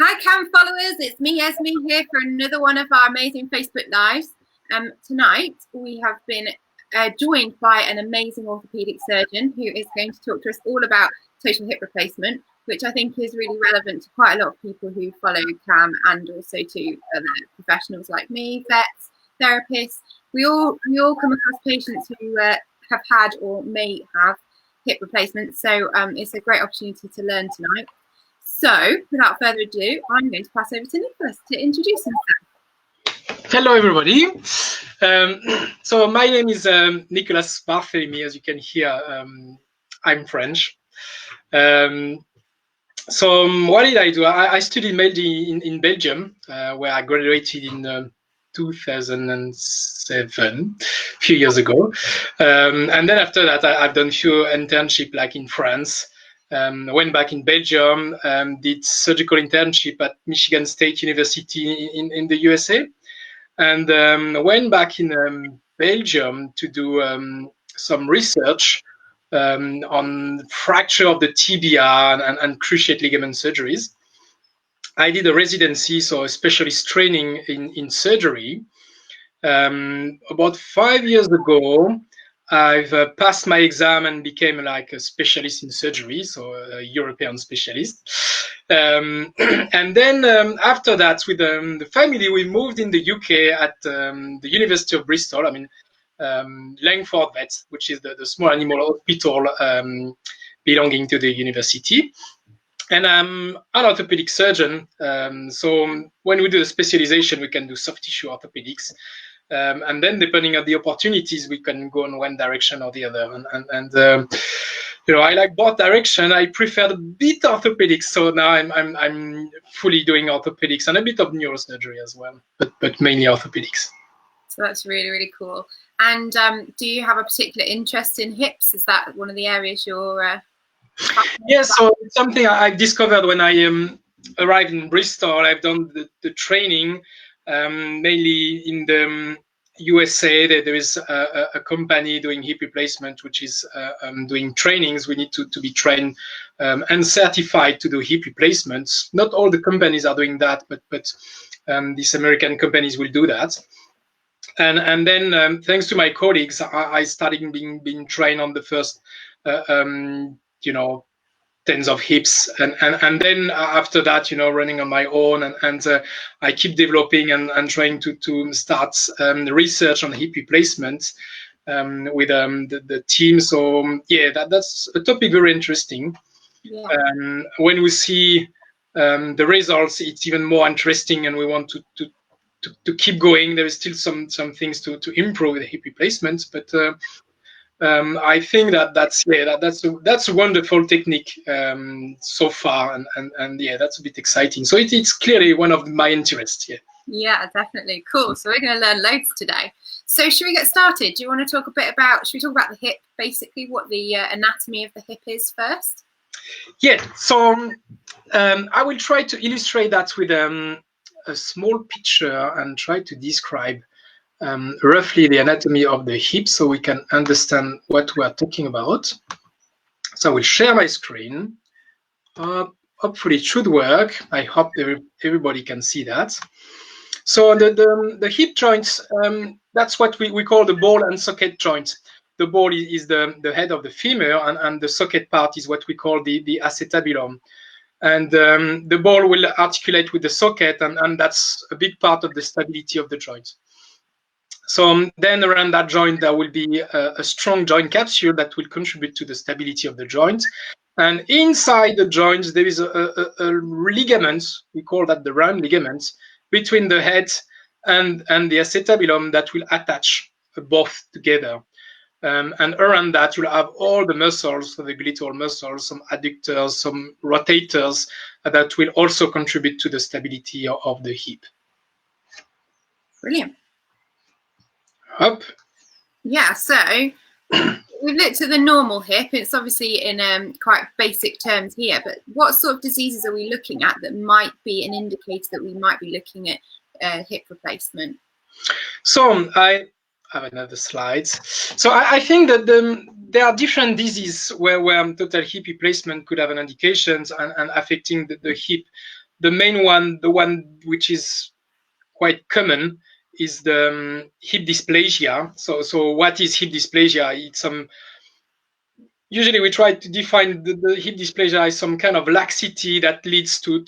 Hi CAM followers, it's me Esme here for another one of our amazing Facebook Lives. Tonight we have been joined by an amazing orthopaedic surgeon who is going to talk to us all about total hip replacement, which I think is really relevant to quite a lot of people who follow CAM and also to other professionals like me, vets, therapists. We all come across patients who have had or may have hip replacements, so it's a great opportunity to learn tonight. So, without further ado, I'm going to pass over to Nicolas to introduce himself. Hello, everybody. So my name is Nicolas Barthelemy. As you can hear, I'm French. So what did I do? I studied mainly in Belgium, where I graduated in 2007, a few years ago. And then after that, I've done a few internships like in France. Went back in Belgium, did surgical internship at Michigan State University in the USA, and went back in Belgium to do some research on fracture of the tibia and cruciate ligament surgeries. I did a residency, so a specialist training in surgery. About 5 years ago, I've passed my exam and became like a specialist in surgery, so a European specialist. And then after that, with the family, we moved in the UK at the University of Bristol. I mean, Langford Vets, which is the small animal hospital belonging to the university. And I'm an orthopaedic surgeon. So when we do the specialization, we can do soft tissue orthopedics. And then depending on the opportunities, we can go in one direction or the other. And you know, I like both direction. I prefer a bit orthopedics. So now I'm fully doing orthopedics and a bit of neurosurgery as well, but mainly orthopedics. So that's really, really cool. And do you have a particular interest in hips? Is that one of the areas you're Yes, so it's something I discovered when I arrived in Bristol. I've done the training mainly in the USA. There is a company doing hip replacement, which is doing trainings. We need to be trained and certified to do hip replacements. Not all the companies are doing that, but these American companies will do that. And then thanks to my colleagues, I started being trained on the first you know, tens of hips, and then after that, you know, running on my own, and I keep developing and trying to start research on hip replacement with the team. So yeah, that's a topic very interesting. Yeah. When we see the results, it's even more interesting, and we want to keep going. There is still some things to improve the hip replacement, but I think that's a wonderful technique so far, and yeah, that's a bit exciting. So it's clearly one of my interests. Yeah, definitely. Cool. So we're going to learn loads today. So should we get started? Do you want to talk a bit about? Should we talk about the hip? Basically, what the anatomy of the hip is first. Yeah. So I will try to illustrate that with a small picture and try to describe roughly the anatomy of the hip so we can understand what we are talking about. So I will share my screen. Hopefully it should work. I hope everybody can see that. So the hip joints, that's what we call the ball and socket joints. The ball is the head of the femur, and the socket part is what we call the acetabulum. And the ball will articulate with the socket, and that's a big part of the stability of the joint. So then around that joint, there will be a strong joint capsule that will contribute to the stability of the joint. And inside the joints, there is a ligament, we call that the round ligament, between the head and the acetabulum that will attach both together. And around that, you'll have all the muscles, so the gluteal muscles, some adductors, some rotators that will also contribute to the stability of the hip. Brilliant. Up. Yeah, so we've looked at the normal hip. It's obviously in quite basic terms here, but what sort of diseases are we looking at that might be an indicator that we might be looking at hip replacement? So I have another slide. So I think that there are different diseases where total hip replacement could have an indications and affecting the hip the main one, the one which is quite common, is the hip dysplasia. So what is hip dysplasia? It's usually we try to define the hip dysplasia as some kind of laxity that leads to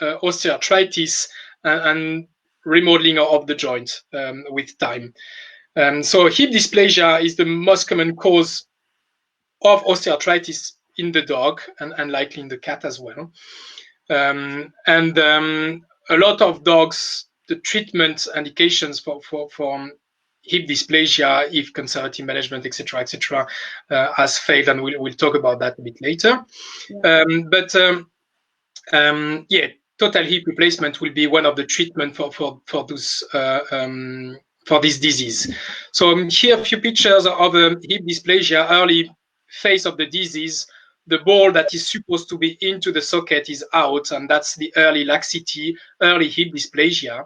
osteoarthritis and remodeling of the joint with time. So hip dysplasia is the most common cause of osteoarthritis in the dog and likely in the cat as well. A lot of dogs, the treatment indications for hip dysplasia, if conservative management, etc., has failed, and we'll talk about that a bit later. Yeah. Total hip replacement will be one of the treatment for this disease. So here a few pictures of hip dysplasia, early phase of the disease. The ball that is supposed to be into the socket is out, and that's the early laxity, early hip dysplasia.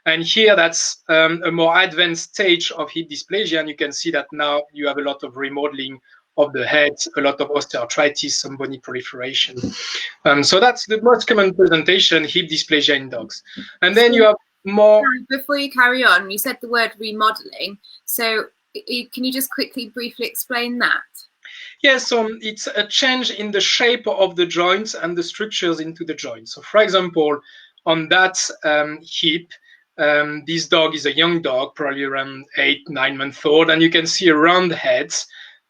And here that's a more advanced stage of hip dysplasia, and you can see that now you have a lot of remodeling of the head, a lot of osteoarthritis, some bony proliferation. So that's the most common presentation, hip dysplasia in dogs. And then you have more... Before you carry on, you said the word remodeling. So can you just quickly, briefly explain that? Yes, so it's a change in the shape of the joints and the structures into the joints. So for example, on that hip, this dog is a young dog, probably around 8-9 months old, and you can see a round head.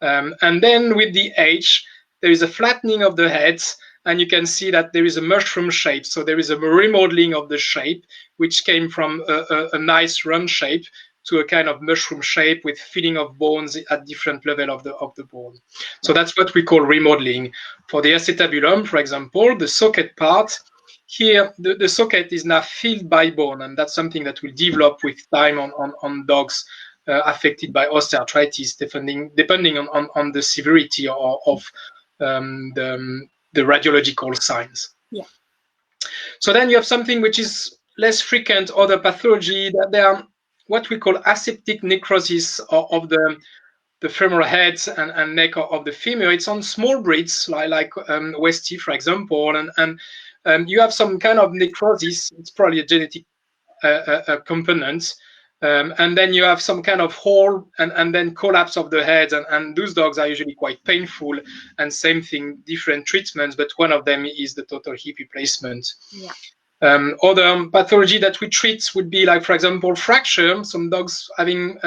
And then with the age, there is a flattening of the heads, and you can see that there is a mushroom shape. So there is a remodeling of the shape, which came from a nice round shape to a kind of mushroom shape with filling of bones at different level of the bone. So that's what we call remodeling. For the acetabulum, for example, the socket part, here the socket is now filled by bone, and that's something that will develop with time on dogs affected by osteoarthritis, depending on the severity of the radiological signs. Yeah. So then you have something which is less frequent, other pathology, that they are what we call aseptic necrosis of the femoral head and neck of the femur. It's on small breeds like Westie, for example, and you have some kind of necrosis. It's probably a genetic component. And then you have some kind of hole and then collapse of the head, and those dogs are usually quite painful, and same thing, different treatments, but one of them is the total hip replacement. Yeah. Other pathology that we treat would be like, for example, fracture. Some dogs having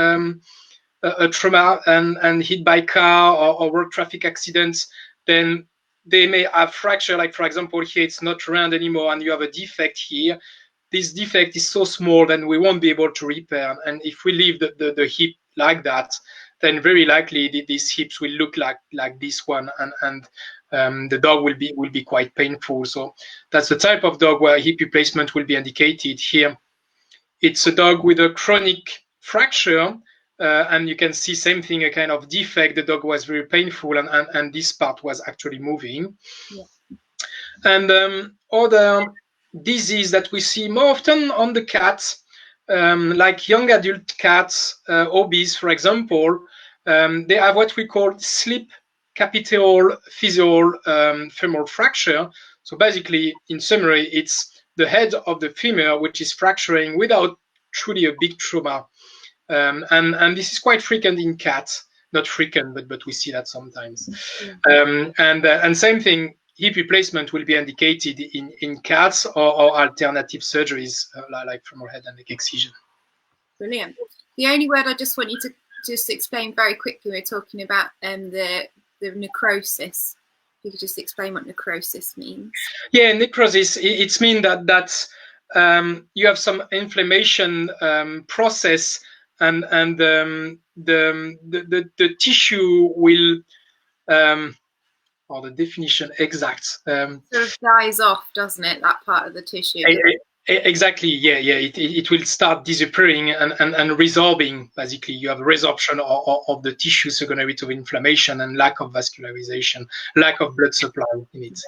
a trauma and hit by car or road traffic accidents, then they may have fracture, like for example here it's not round anymore and you have a defect here. This defect is so small that we won't be able to repair, and if we leave the hip like that, then very likely these hips will look like this one, and the dog will be quite painful. So that's the type of dog where hip replacement will be indicated. Here it's a dog with a chronic fracture, and you can see same thing, a kind of defect. The dog was very painful, and this part was actually moving. Yeah. And other disease that we see more often on the cats, like young adult cats, obese, for example, they have what we call slip capital physial femoral fracture. So basically, in summary, it's the head of the femur which is fracturing without truly a big trauma. And this is quite frequent in cats. Not frequent, but we see that sometimes. And same thing, hip replacement will be indicated in cats or alternative surgeries like femoral head and neck excision. Brilliant. The only word I just want you to just explain very quickly, we're talking about the necrosis. If you could just explain what necrosis means. Yeah, necrosis, it means that you have some inflammation process, and the tissue will or the definition exact. Sort of dies off, doesn't it? That part of the tissue. Exactly. Yeah. It will start disappearing and resorbing. Basically, you have resorption of the tissue secondary to inflammation and lack of vascularization, lack of blood supply in it.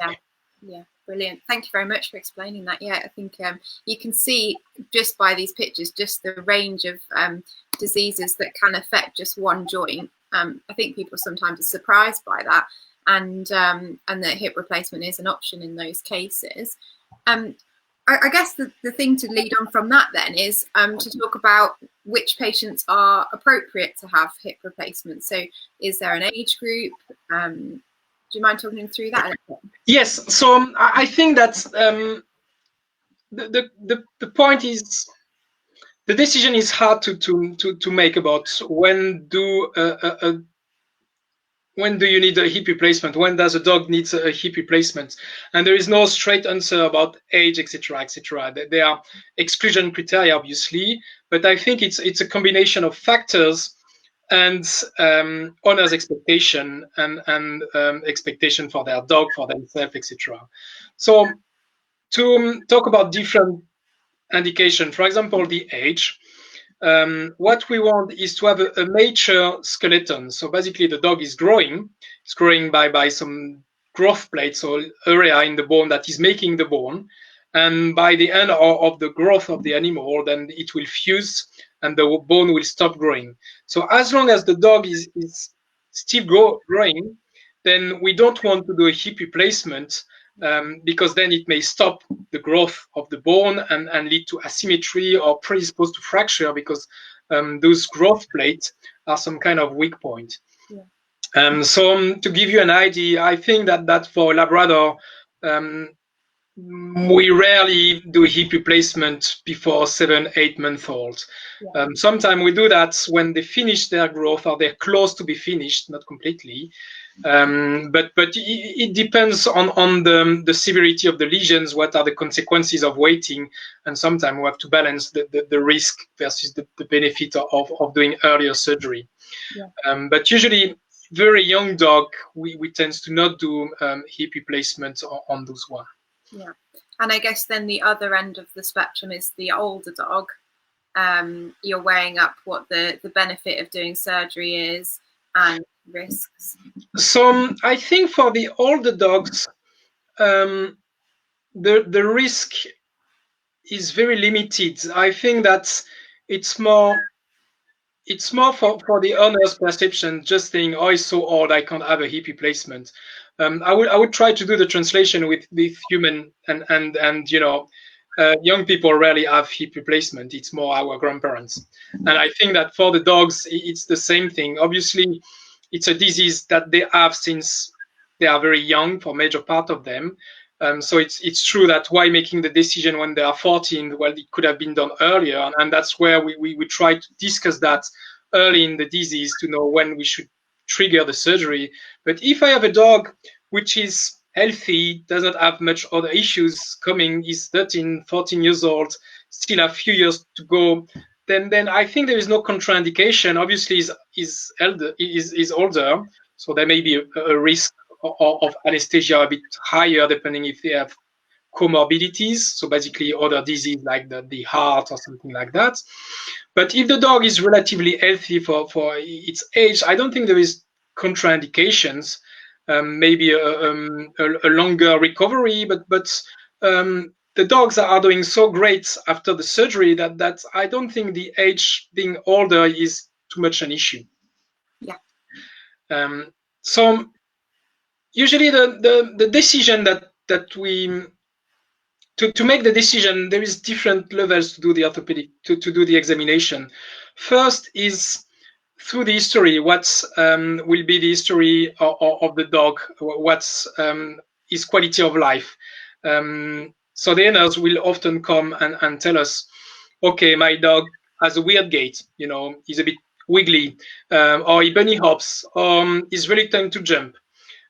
Yeah. Brilliant. Thank you very much for explaining that. Yeah, I think you can see just by these pictures just the range of diseases that can affect just one joint. I think people sometimes are surprised by that. And that hip replacement is an option in those cases. I guess the thing to lead on from that then is to talk about which patients are appropriate to have hip replacements. So is there an age group? Do you mind talking through that a little bit? Yes, so I think that the point is, the decision is hard to make about when do you need a hip replacement? When does a dog need a hip replacement? And there is no straight answer about age, etc., etc. There are exclusion criteria, obviously, but I think it's a combination of factors and owner's expectation and expectation for their dog, for themselves, etc. So to talk about different indication, for example, the age. What we want is to have a mature skeleton. So basically, the dog is growing. It's growing by some growth plates or area in the bone that is making the bone. And by the end of the growth of the animal, then it will fuse and the bone will stop growing. So as long as the dog is still growing, then we don't want to do a hip replacement because then it may stop the growth of the bone and lead to asymmetry or predispose to fracture because those growth plates are some kind of weak point. Yeah. So to give you an idea, I think that for Labrador, we rarely do hip replacement before 7-8 months old. Yeah. Sometimes we do that when they finish their growth or they're close to be finished, not completely. But it depends on the severity of the lesions, what are the consequences of waiting, and sometimes we have to balance the risk versus the benefit of doing earlier surgery. Yeah. But usually, very young dog, we tend to not do hip replacement on those ones. Yeah, and I guess then the other end of the spectrum is the older dog. You're weighing up what the benefit of doing surgery is and risks. So I think for the older dogs, the risk is very limited. I think that it's more for the owner's perception, just saying, oh, it's so old, I can't have a hip replacement. I would try to do the translation with human and you know, young people rarely have hip replacement. It's more our grandparents. And I think that for the dogs, it's the same thing. Obviously, it's a disease that they have since they are very young for major part of them. So it's true that why making the decision when they are 14, well, it could have been done earlier. And that's where we try to discuss that early in the disease to know when we should trigger the surgery. But if I have a dog which is healthy, does not have much other issues coming, is 13, 14 years old, still a few years to go, then I think there is no contraindication. Obviously, is older, so there may be a risk of anesthesia a bit higher depending if they have comorbidities, so basically other disease like the heart or something like that. But if the dog is relatively healthy for its age, I don't think there is contraindications. Maybe a longer recovery, but the dogs are doing so great after the surgery that I don't think the age being older is too much an issue. Yeah. So usually the decision that we to make the decision, there is different levels to do the orthopedic to do the examination. First is through the history, what will be the history of the dog, what's his quality of life. So the owners will often come and tell us, okay, my dog has a weird gait, you know, he's a bit wiggly, or he bunny hops, or he's reluctant to jump.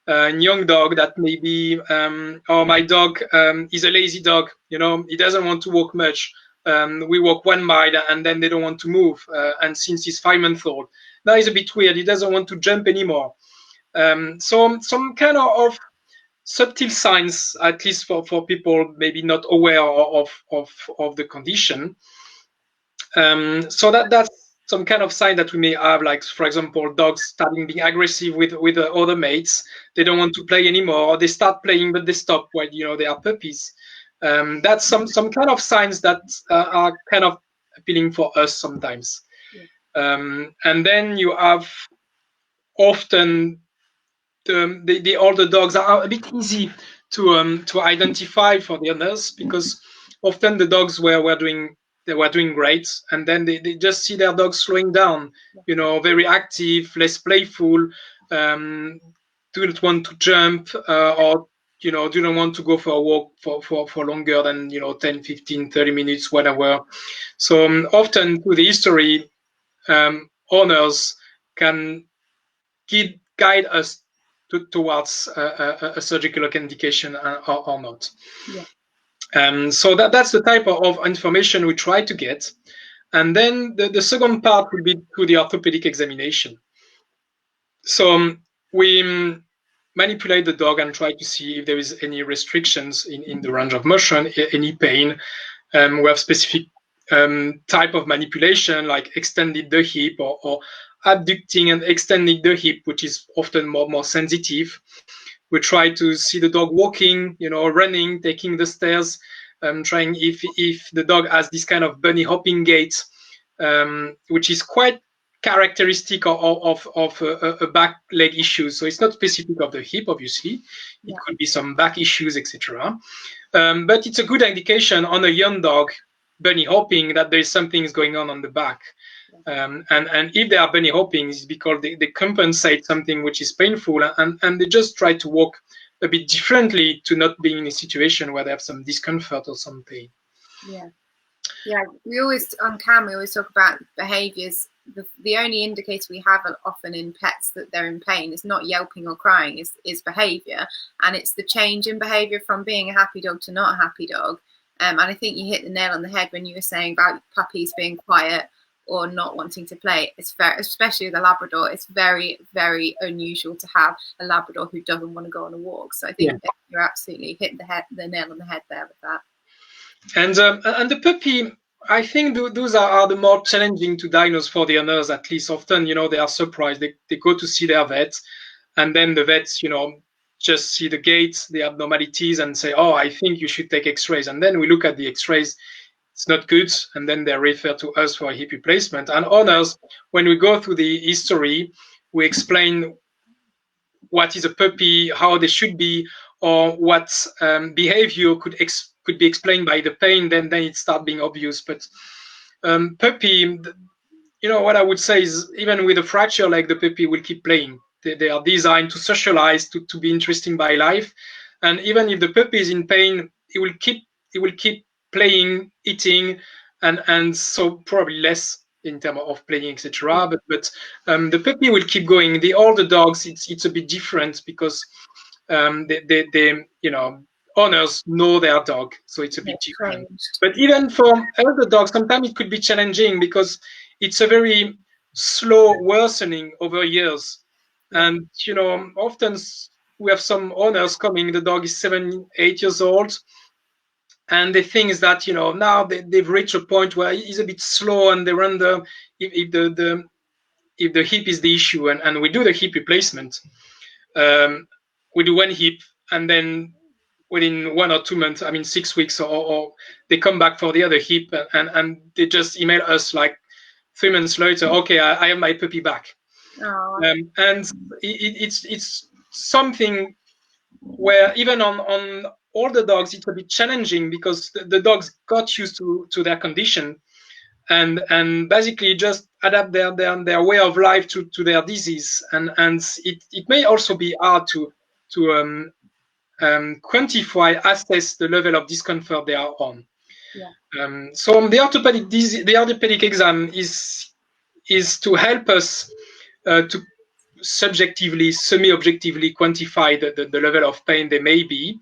Young dog that maybe, or my dog is a lazy dog, you know, he doesn't want to walk much. We walk 1 mile and then they don't want to move. And since he's 5 months old, now he's a bit weird. He doesn't want to jump anymore. So some kind of subtle signs, at least for people maybe not aware of the condition. So that's some kind of sign that we may have, like, for example, dogs starting being aggressive with other mates. They don't want to play anymore, or they start playing but they stop while, you know, they are puppies. That's some kind of signs that are kind of appealing for us sometimes. Yeah. And then you have often the older dogs are a bit easy to identify for the owners, because often the dogs were doing great, and then they just see their dogs slowing down, very active, less playful, do not want to jump, or do not want to go for a walk for longer than 10, 15, 30 minutes, whatever. So often through the history, owners can guide us towards a surgical indication or not. Yeah. So that's the type of information we try to get. And then the second part will be through the orthopedic examination. So we manipulate the dog and try to see if there is any restrictions in the range of motion, any pain. We have specific type of manipulation, like extending the hip or abducting and extending the hip, which is often more sensitive. We try to see the dog walking, running, taking the stairs, trying if the dog has this kind of bunny hopping gait, which is quite characteristic of a back leg issue. So it's not specific of the hip, obviously. It could be some back issues, etc. But it's a good indication on a young dog bunny hopping that there is something going on the back. And if they are bunny hopping, it's because they compensate something which is painful, and they just try to walk a bit differently to not being in a situation where they have some discomfort or some pain. Yeah, we always on CAM we always talk about behaviours. The only indicator we have often in pets that they're in pain is not yelping or crying, is behaviour, and it's the change in behaviour from being a happy dog to not a happy dog. And I think you hit the nail on the head when you were saying about puppies being quiet or not wanting to play. It's very, especially with a Labrador, it's very, very unusual to have a Labrador who doesn't want to go on a walk. So I think you're absolutely hitting the nail on the head there with that. And the puppy, I think those are the more challenging to diagnose for the owners, at least. Often, they are surprised. They go to see their vet, and then the vets, just see the gait, the abnormalities, and say, oh, I think you should take x-rays. And then we look at the x-rays, it's not good, and then they refer to us for a hip replacement. And owners, when we go through the history, we explain what is a puppy, how they should be, or what behavior could be explained by the pain, then it starts being obvious. But puppy, what I would say is, even with a fracture leg, the puppy will keep playing. They are designed to socialize, to be interesting by life. And even if the puppy is in pain, it will keep playing, eating, and so probably less in terms of playing, etc. But the puppy will keep going. The older dogs, it's a bit different because they owners know their dog, so it's a bit different. But even for elder dogs, sometimes it could be challenging because it's a very slow worsening over years. And often we have some owners coming, the dog is 7, 8 years old, and they think that now they've reached a point where he's a bit slow, and they wonder if the hip is the issue, and we do the hip replacement. We do one hip, and then within 1 or 2 months, 6 weeks, or they come back for the other hip, and they just email us like 3 months later, okay, I have my puppy back. And it's something where even on older dogs, it's a bit challenging because the dogs got used to their condition, and basically just adapt their way of life to their disease, and it may also be hard to quantify, assess the level of discomfort they are on. So the orthopedic exam is to help us to subjectively, semi-objectively quantify the level of pain they may be.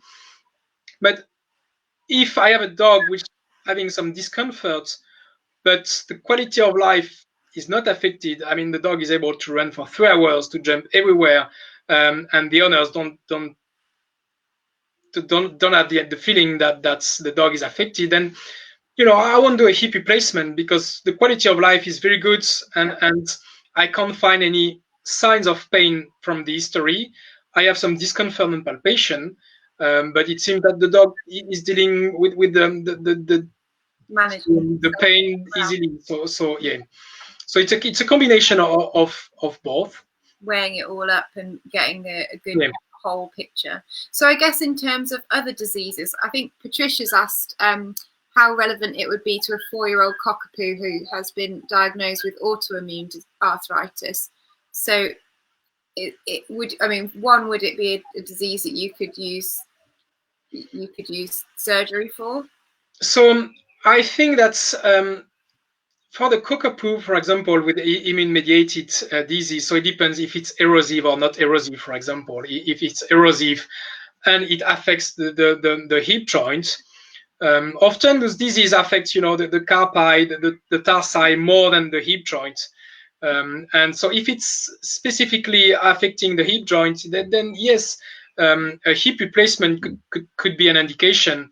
But if I have a dog which is having some discomfort, but the quality of life is not affected, the dog is able to run for 3 hours, to jump everywhere, and the owners don't have the feeling that the dog is affected, then I won't do a hip replacement because the quality of life is very good, and I can't find any signs of pain from the history. I have some discomfort and palpation, but it seems that the dog is dealing with the pain easily. So yeah. So it's a combination of both. Weighing it all up and getting a good whole picture. So I guess in terms of other diseases, I think Patricia's asked, how relevant it would be to a 4-year-old cockapoo who has been diagnosed with autoimmune arthritis. So it would, I mean, one, would it be a disease that you could use surgery for? So I think that's for the cockapoo, for example, with immune-mediated disease. So it depends if it's erosive or not erosive. For example, if it's erosive and it affects the hip joint, often those diseases affect, the carpi, the tarsi more than the hip joint. And so if it's specifically affecting the hip joint, then yes, a hip replacement could be an indication.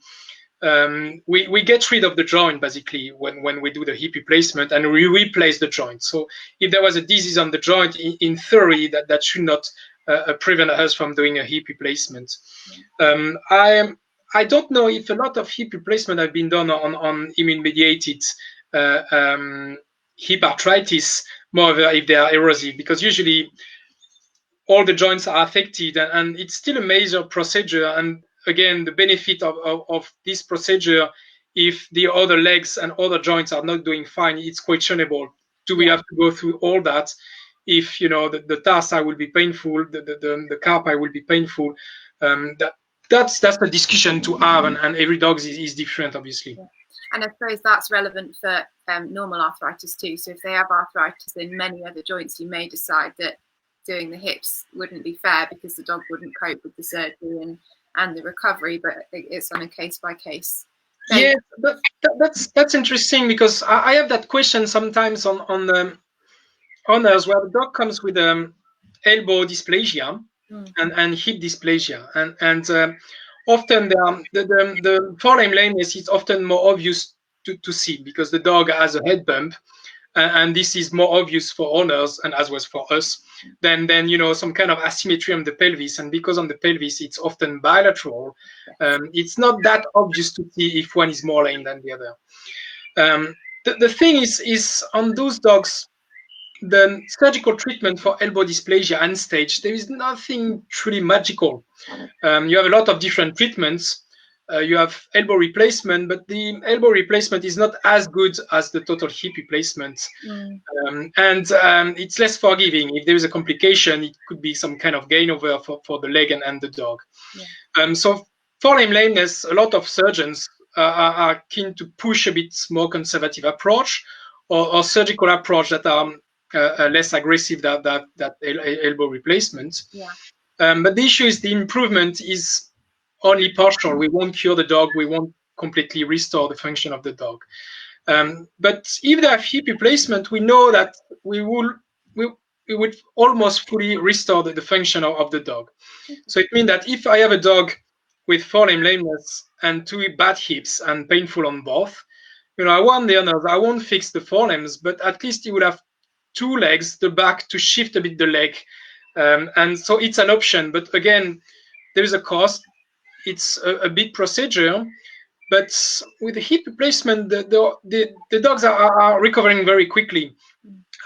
We get rid of the joint basically when we do the hip replacement, and we replace the joint. So if there was a disease on the joint, in theory, that should not prevent us from doing a hip replacement. I don't know if a lot of hip replacement have been done on immune-mediated hip arthritis, moreover if they are erosive, because usually all the joints are affected, and it's still a major procedure. And again, the benefit of this procedure, if the other legs and other joints are not doing fine, it's questionable. Do we have to go through all that? If the tarsi will be painful, the carpi will be painful. That's the discussion to have, and every dog is different, obviously. Yeah. And I suppose that's relevant for normal arthritis too. So if they have arthritis in many other joints, you may decide that doing the hips wouldn't be fair because the dog wouldn't cope with the surgery and the recovery, but it's on a case-by-case. Yeah, but that's interesting, because I have that question sometimes on the owners, where the dog comes with elbow dysplasia and hip dysplasia, and often the forelimb lameness is often more obvious to see because the dog has a head bump, and this is more obvious for owners and as well as for us than some kind of asymmetry on the pelvis. And because on the pelvis it's often bilateral, it's not that obvious to see if one is more lame than the other. The thing is on those dogs, the surgical treatment for elbow dysplasia end stage, there is nothing truly magical. You have a lot of different treatments. You have elbow replacement, but the elbow replacement is not as good as the total hip replacement. And it's less forgiving. If there is a complication, it could be some kind of gain over for the leg and the dog. So for lameness, a lot of surgeons are keen to push a bit more conservative approach or surgical approach that are less aggressive than that elbow replacement. But the issue is the improvement is only partial. We won't cure the dog. We won't completely restore the function of the dog. But if they have hip replacement, we know that we would almost fully restore the function of the dog. So it means that if I have a dog with forelimb lameness and 2 bad hips and painful on both, I want the owners, I won't fix the forelimbs, but at least he would have 2 legs, the back to shift a bit the leg. And so it's an option. But again, there is a cost. It's a big procedure. But with the hip replacement, the dogs are recovering very quickly.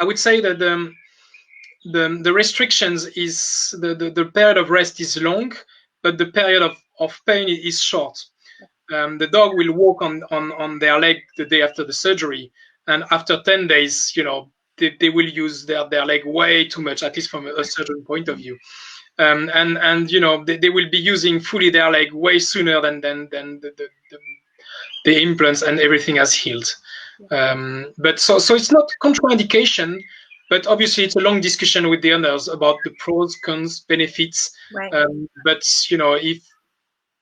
I would say that the restrictions is the period of rest is long, but the period of pain is short. The dog will walk on their leg the day after the surgery, and after 10 days, they will use their leg way too much, at least from a surgeon point of view. And they will be using fully their leg way sooner than the implants and everything has healed. But so it's not contraindication, but obviously it's a long discussion with the owners about the pros, cons, benefits. But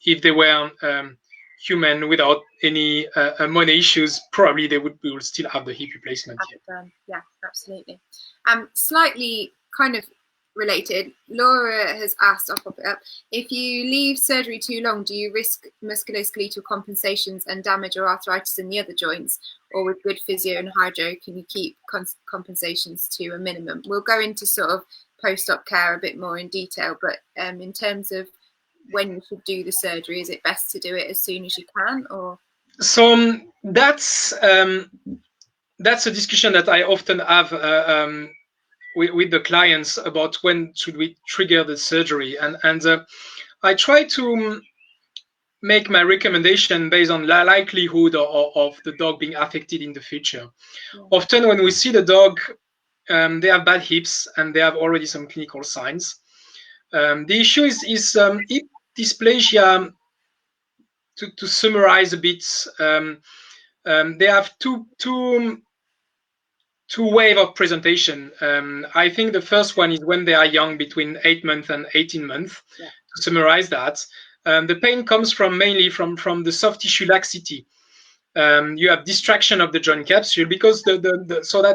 if they were human without any money issues, probably we will still have the hip replacement. Yeah, absolutely. Slightly kind of related, Laura has asked, I'll pop it up, if you leave surgery too long, do you risk musculoskeletal compensations and damage or arthritis in the other joints? Or with good physio and hydro, can you keep compensations to a minimum? We'll go into sort of post-op care a bit more in detail, but in terms of when you should do the surgery, is it best to do it as soon as you can? Or so that's a discussion that I often have with the clients about when should we trigger the surgery, and I try to make my recommendation based on the likelihood of the dog being affected in the future. Yeah. Often when we see the dog, they have bad hips and they have already some clinical signs. The issue is hip dysplasia, to summarize a bit, they have two waves of presentation. I think the first one is when they are young, between 8 months and 18 months, yeah. To summarize that. The pain comes mainly from the soft tissue laxity. You have distraction of the joint capsule because so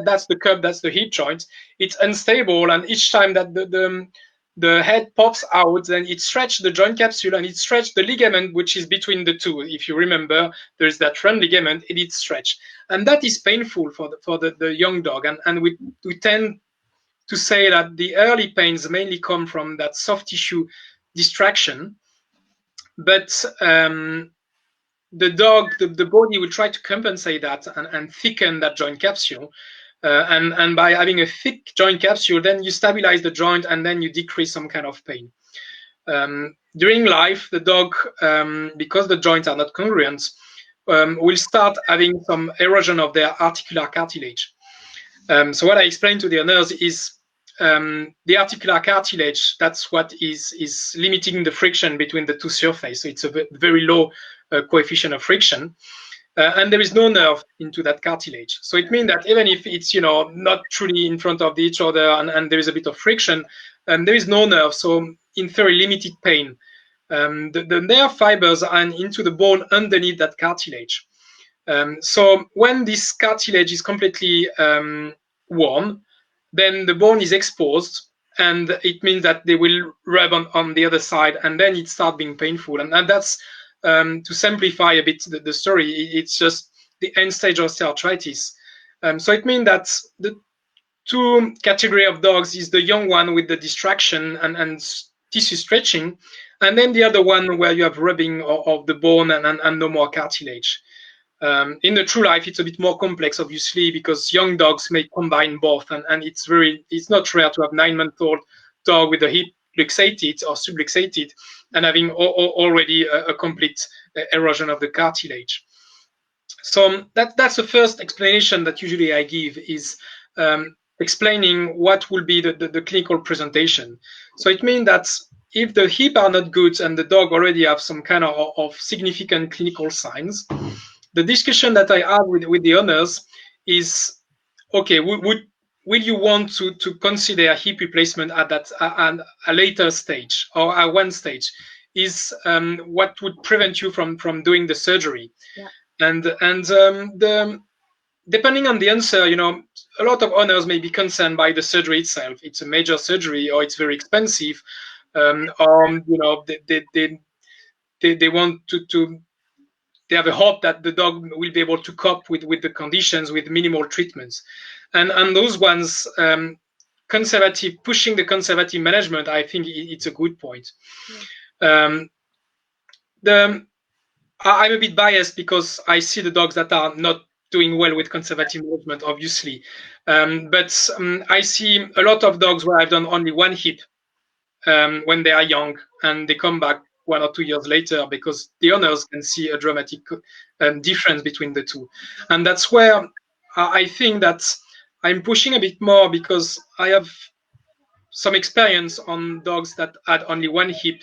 that's the curve, that's the hip joint. It's unstable, and each time that the head pops out, then it stretches the joint capsule and it stretches the ligament, which is between the two. If you remember, there's that front ligament, and it's stretched. And that is painful for the young dog. And we tend to say that the early pains mainly come from that soft tissue distraction. But the dog, the body will try to compensate that and thicken that joint capsule. And by having a thick joint capsule, then you stabilize the joint and then you decrease some kind of pain. During life, the dog, because the joints are not congruent, will start having some erosion of their articular cartilage. So what I explained to the owners is the articular cartilage, that's what is limiting the friction between the two surfaces. So it's a very low coefficient of friction. And there is no nerve into that cartilage. So it means that even if it's, not truly in front of each other and there is a bit of friction, there is no nerve. So in theory, limited pain. The nerve fibers are into the bone underneath that cartilage. So when this cartilage is completely worn, then the bone is exposed, and it means that they will rub on the other side, and then it starts being painful. And that's to simplify a bit the story, it's just the end stage of osteoarthritis. So it means that the two category of dogs is the young one with the distraction and tissue stretching, and then the other one where you have rubbing of the bone and no more cartilage. In the true life, it's a bit more complex, obviously, because young dogs may combine both, and it's not rare to have 9-month-old dog with the hip luxated or subluxated and having already a complete erosion of the cartilage. So that's the first explanation that usually I give, is explaining what will be the clinical presentation. So it means that if the hip are not good and the dog already have some kind of significant clinical signs, the discussion that I had with the owners is, okay, will you want to consider hip replacement at a later stage or at one stage? Is what would prevent you from doing the surgery? Yeah. And depending on the answer, a lot of owners may be concerned by the surgery itself. It's a major surgery, or it's very expensive, or they want to. They have a hope that the dog will be able to cope with the conditions with minimal treatments, and those ones, pushing the conservative management, I think it's a good point. Yeah. I'm a bit biased because I see the dogs that are not doing well with conservative management, obviously, but I see a lot of dogs where I've done only one hip when they are young, and they come back 1 or 2 years later because the owners can see a dramatic difference between the two. And that's where I think that I'm pushing a bit more, because I have some experience on dogs that had only one hip,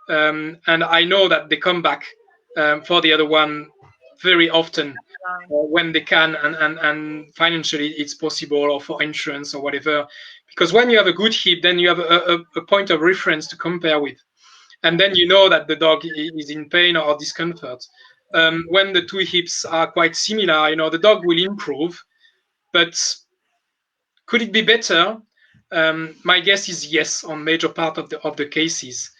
and I know that they come back for the other one very often when they can, and financially it's possible, or for insurance or whatever. Because when you have a good hip, then you have a point of reference to compare with. And then you know that the dog is in pain or discomfort. When the two hips are quite similar, the dog will improve. But could it be better? My guess is yes on major part of the cases.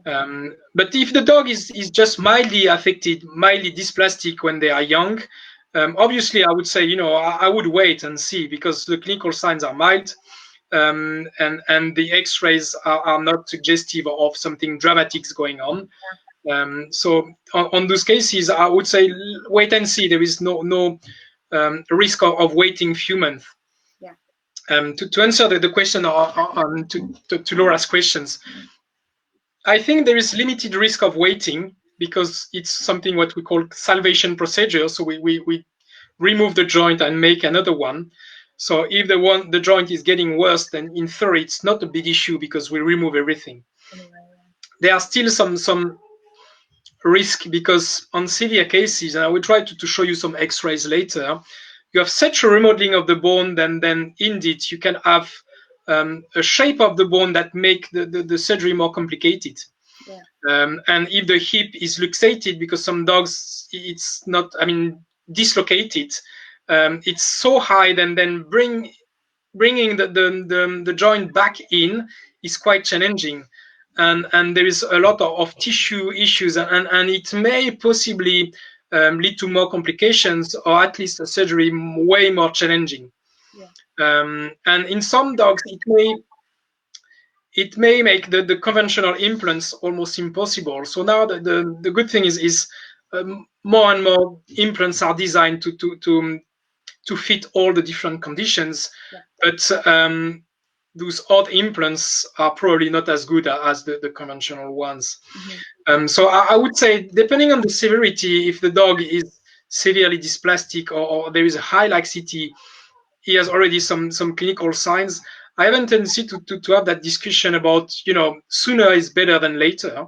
But if the dog is just mildly affected, mildly dysplastic when they are young, obviously I would say, I would wait and see, because the clinical signs are mild. And the x-rays are not suggestive of something dramatic going on. So on those cases, I would say wait and see. There is no risk of waiting few months. Yeah. To answer the question to Laura's questions, I think there is limited risk of waiting, because it's something what we call salvation procedure. So we remove the joint and make another one. So if the joint is getting worse, then in theory it's not a big issue because we remove everything. There are still some risk because on severe cases, and I will try to show you some X-rays later, you have such a remodeling of the bone, then indeed you can have a shape of the bone that make the surgery more complicated. Yeah. And if the hip is luxated, because some dogs, it's not, I mean, dislocated, it's so high, then bringing the joint back in is quite challenging. And there is a lot of tissue issues, and it may possibly lead to more complications, or at least a surgery way more challenging. Yeah. And in some dogs, it may make the conventional implants almost impossible. So now the good thing is more and more implants are designed to fit all the different conditions. Yeah. But those odd implants are probably not as good as the conventional ones. Mm-hmm. So I would say, depending on the severity, if the dog is severely dysplastic or there is a high laxity, he has already some clinical signs, I have a tendency to have that discussion about, sooner is better than later.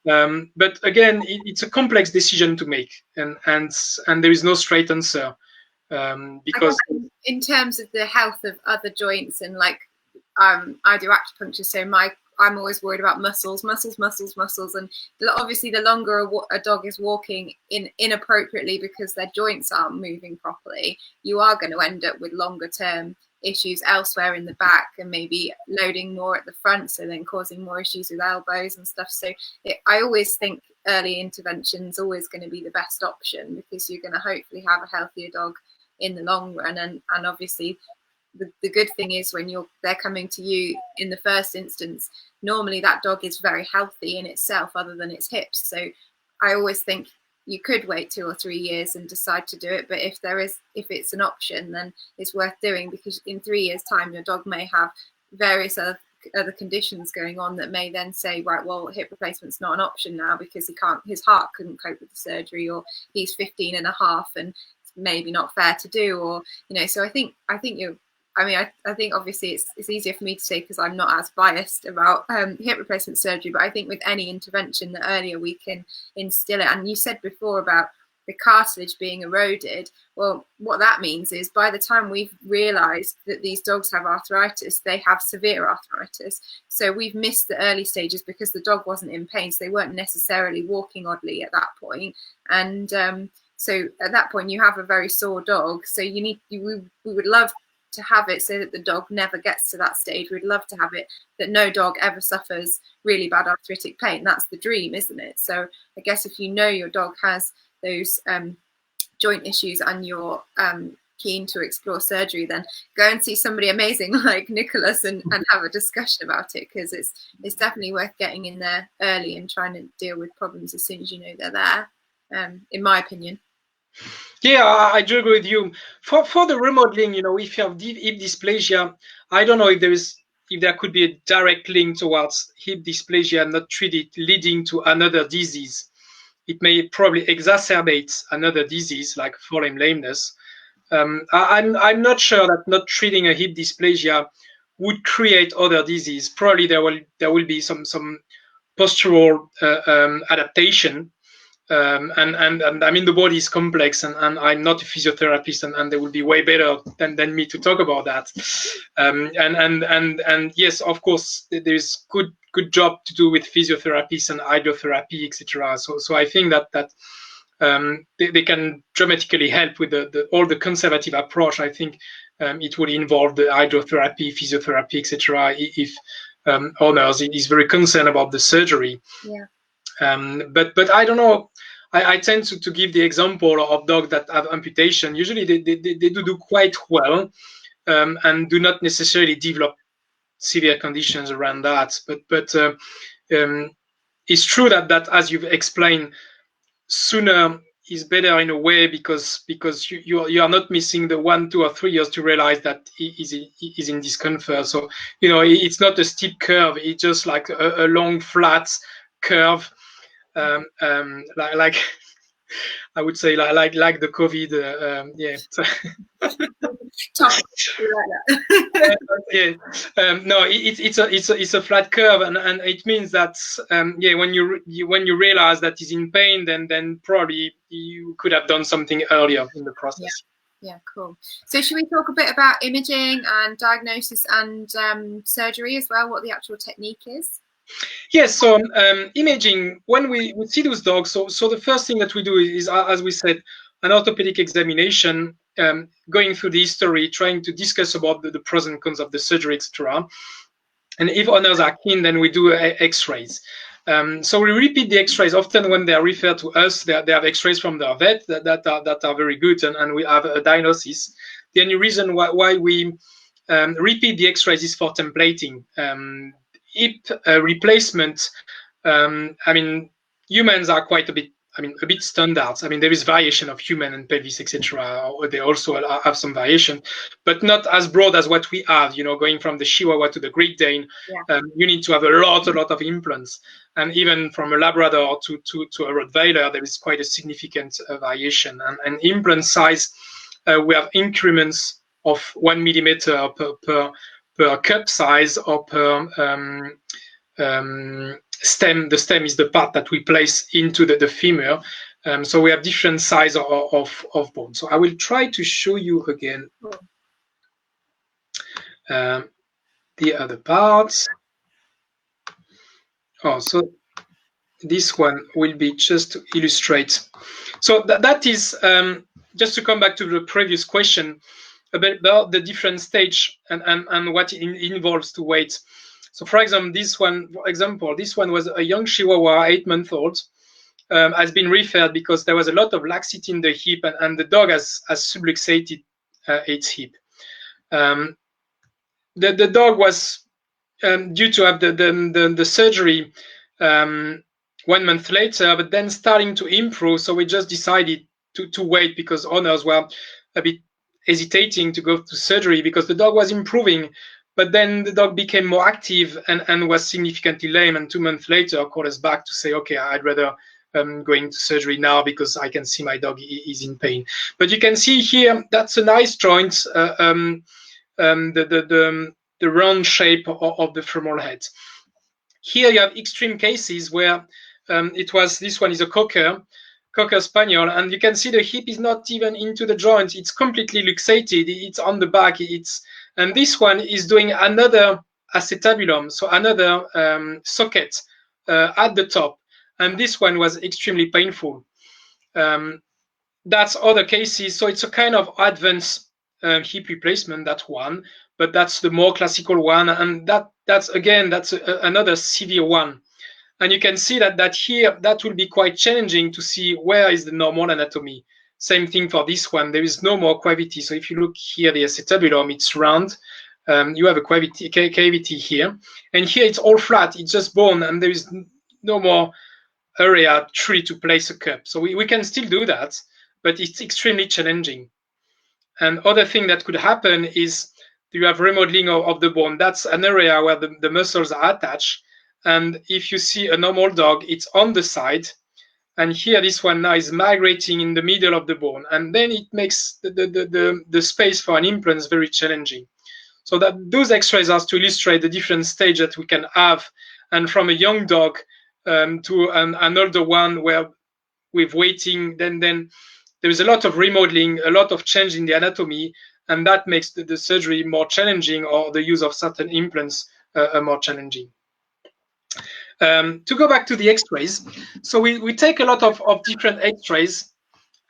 Yeah. But again, it's a complex decision to make, and there is no straight answer. Because in terms of the health of other joints, and like I do acupuncture, so I'm always worried about muscles, and obviously the longer a dog is walking inappropriately because their joints aren't moving properly, you are going to end up with longer term issues elsewhere in the back, and maybe loading more at the front, so then causing more issues with elbows and stuff. So I always think early intervention is always going to be the best option, because you're going to hopefully have a healthier dog in the long run. And obviously the good thing is when they're coming to you in the first instance, normally that dog is very healthy in itself other than its hips. So I always think you could wait 2 or 3 years and decide to do it, but if it's an option, then it's worth doing, because in 3 years time your dog may have various other conditions going on that may then say, right, well, hip replacement's not an option now because his heart couldn't cope with the surgery, or he's 15 and a half and it's maybe not fair to do, or so I think I think obviously it's easier for me to say because I'm not as biased about hip replacement surgery, but I think with any intervention, the earlier we can instill it. And you said before about the cartilage being eroded. Well, what that means is by the time we've realised that these dogs have arthritis, they have severe arthritis. So we've missed the early stages because the dog wasn't in pain, so they weren't necessarily walking oddly at that point. And so at that point, you have a very sore dog. So we would love to have it so that the dog never gets to that stage. We'd love to have it that no dog ever suffers really bad arthritic pain. That's the dream, isn't it? So I guess if you know your dog has those joint issues and you're keen to explore surgery, then go and see somebody amazing like Nicolas and have a discussion about it, because it's definitely worth getting in there early and trying to deal with problems as soon as you know they're there, in my opinion. Yeah, I do agree with you. For the remodeling, if you have hip dysplasia, I don't know if there could be a direct link towards hip dysplasia not treated leading to another disease. It may probably exacerbate another disease like forelimb lameness. I'm not sure that not treating a hip dysplasia would create other disease. Probably there will be some postural adaptation. And I mean, the body is complex, and I'm not a physiotherapist, and they will be way better than me to talk about that. And yes, of course, there's good job to do with physiotherapists and hydrotherapy, etc. So I think that they can dramatically help with all the conservative approach. I think it would involve the hydrotherapy, physiotherapy, etc. If owners is very concerned about the surgery. Yeah. But I don't know. I tend to give the example of dogs that have amputation. Usually they do quite well, and do not necessarily develop severe conditions around that. But it's true that as you've explained, sooner is better in a way, because you are not missing the 1, 2, or 3 years to realize that he is in discomfort. So it's not a steep curve. It's just like a long flat curve. like I would say like the COVID. Yeah. Tough. Yeah. No, it's a flat curve, and it means that yeah, when you realize that he's in pain, then probably you could have done something earlier in the process. Yeah, cool. So should we talk a bit about imaging and diagnosis and surgery as well, what the actual technique is? Yes, so imaging, when we see those dogs, so the first thing that we do is, as we said, an orthopedic examination, going through the history, trying to discuss about the pros and cons of the surgery, etc. And if owners are keen, then we do x-rays. So we repeat the x-rays. Often when they are referred to us, they have x-rays from their vet that are very good, and we have a diagnosis. The only reason why we repeat the x-rays is for templating. Hip replacement, I mean, humans are quite a bit standard. I mean, there is variation of human and pelvis, etc. They also have some variation, but not as broad as what we have. You know, going from the Chihuahua to the Great Dane, you need to have a lot of implants, and even from a Labrador to a Rottweiler, there is quite a significant variation. And implant size, we have increments of 1 millimeter per cup size or per stem. The stem is the part that we place into the femur. So we have different size of bone. So I will try to show you again the other parts. Oh, so this one will be just to illustrate. So that is just to come back to the previous question about the different stage and what it involves to wait. So for example, this one was a young Chihuahua, 8-month-old, has been referred because there was a lot of laxity in the hip, and the dog has subluxated its hip. The dog was due to have the surgery 1 month later, but then starting to improve. So we just decided to wait, because owners were a bit hesitating to go to surgery because the dog was improving, but then the dog became more active and was significantly lame. And 2 months later, called us back to say, okay, I'd rather going to surgery now because I can see my dog is in pain. But you can see here, that's a nice joint, the round shape of the femoral head. Here you have extreme cases where this one is a Cocker Spaniel, and you can see the hip is not even into the joint. It's completely luxated. It's on the back. And this one is doing another acetabulum, so another socket at the top. And this one was extremely painful. That's other cases. So it's a kind of advanced hip replacement, that one, but that's the more classical one. And that's another severe one. And you can see that here, that will be quite challenging to see where is the normal anatomy. Same thing for this one. There is no more cavity. So if you look here, the acetabulum, it's round. You have a cavity here. And here it's all flat. It's just bone, and there is no more area truly to place a cup. So we can still do that, but it's extremely challenging. And other thing that could happen is you have remodeling of the bone. That's an area where the muscles are attached. And if you see a normal dog, it's on the side. And here, this one now is migrating in the middle of the bone. And then it makes the space for an implant very challenging. So that those x-rays are to illustrate the different stage that we can have. And from a young dog to an older one, where with waiting, then there is a lot of remodeling, a lot of change in the anatomy, and that makes the surgery more challenging, or the use of certain implants more challenging. To go back to the x-rays, so we take a lot of different x-rays,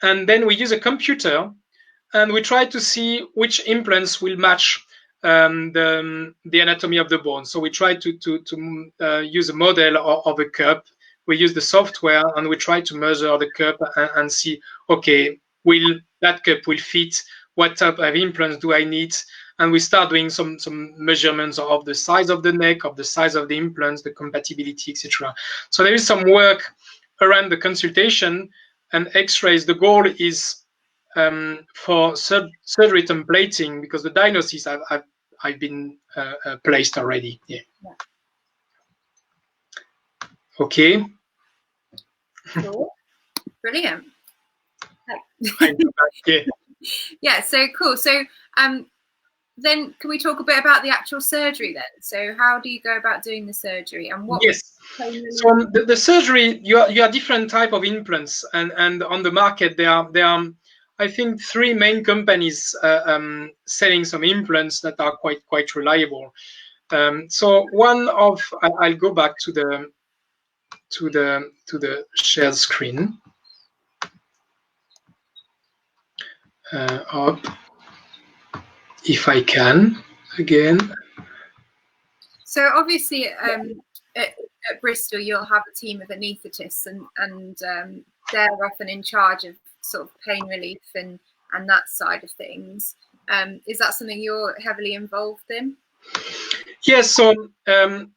and then we use a computer, and we try to see which implants will match the anatomy of the bone. So we try to use a model of a cup. We use the software, and we try to measure the cup and see, okay, that cup will fit? What type of implants do I need? And we start doing some measurements of the size of the neck, of the size of the implants, the compatibility, etc. So there is some work around the consultation and x-rays. The goal is for surgery templating, because the diagnosis I've been placed already. Yeah. Okay. Sure. Brilliant. Yeah, so cool. So then can we talk a bit about the actual surgery then? So how do you go about doing the surgery, and what? Yes. So the surgery, you are different type of implants, and on the market there are I think 3 main companies selling some implants that are quite reliable. So one of I'll go back to the shared screen. Up, if I can again. So obviously at Bristol you'll have a team of anaesthetists, and they're often in charge of sort of pain relief and that side of things. Is that something you're heavily involved in? Yes, so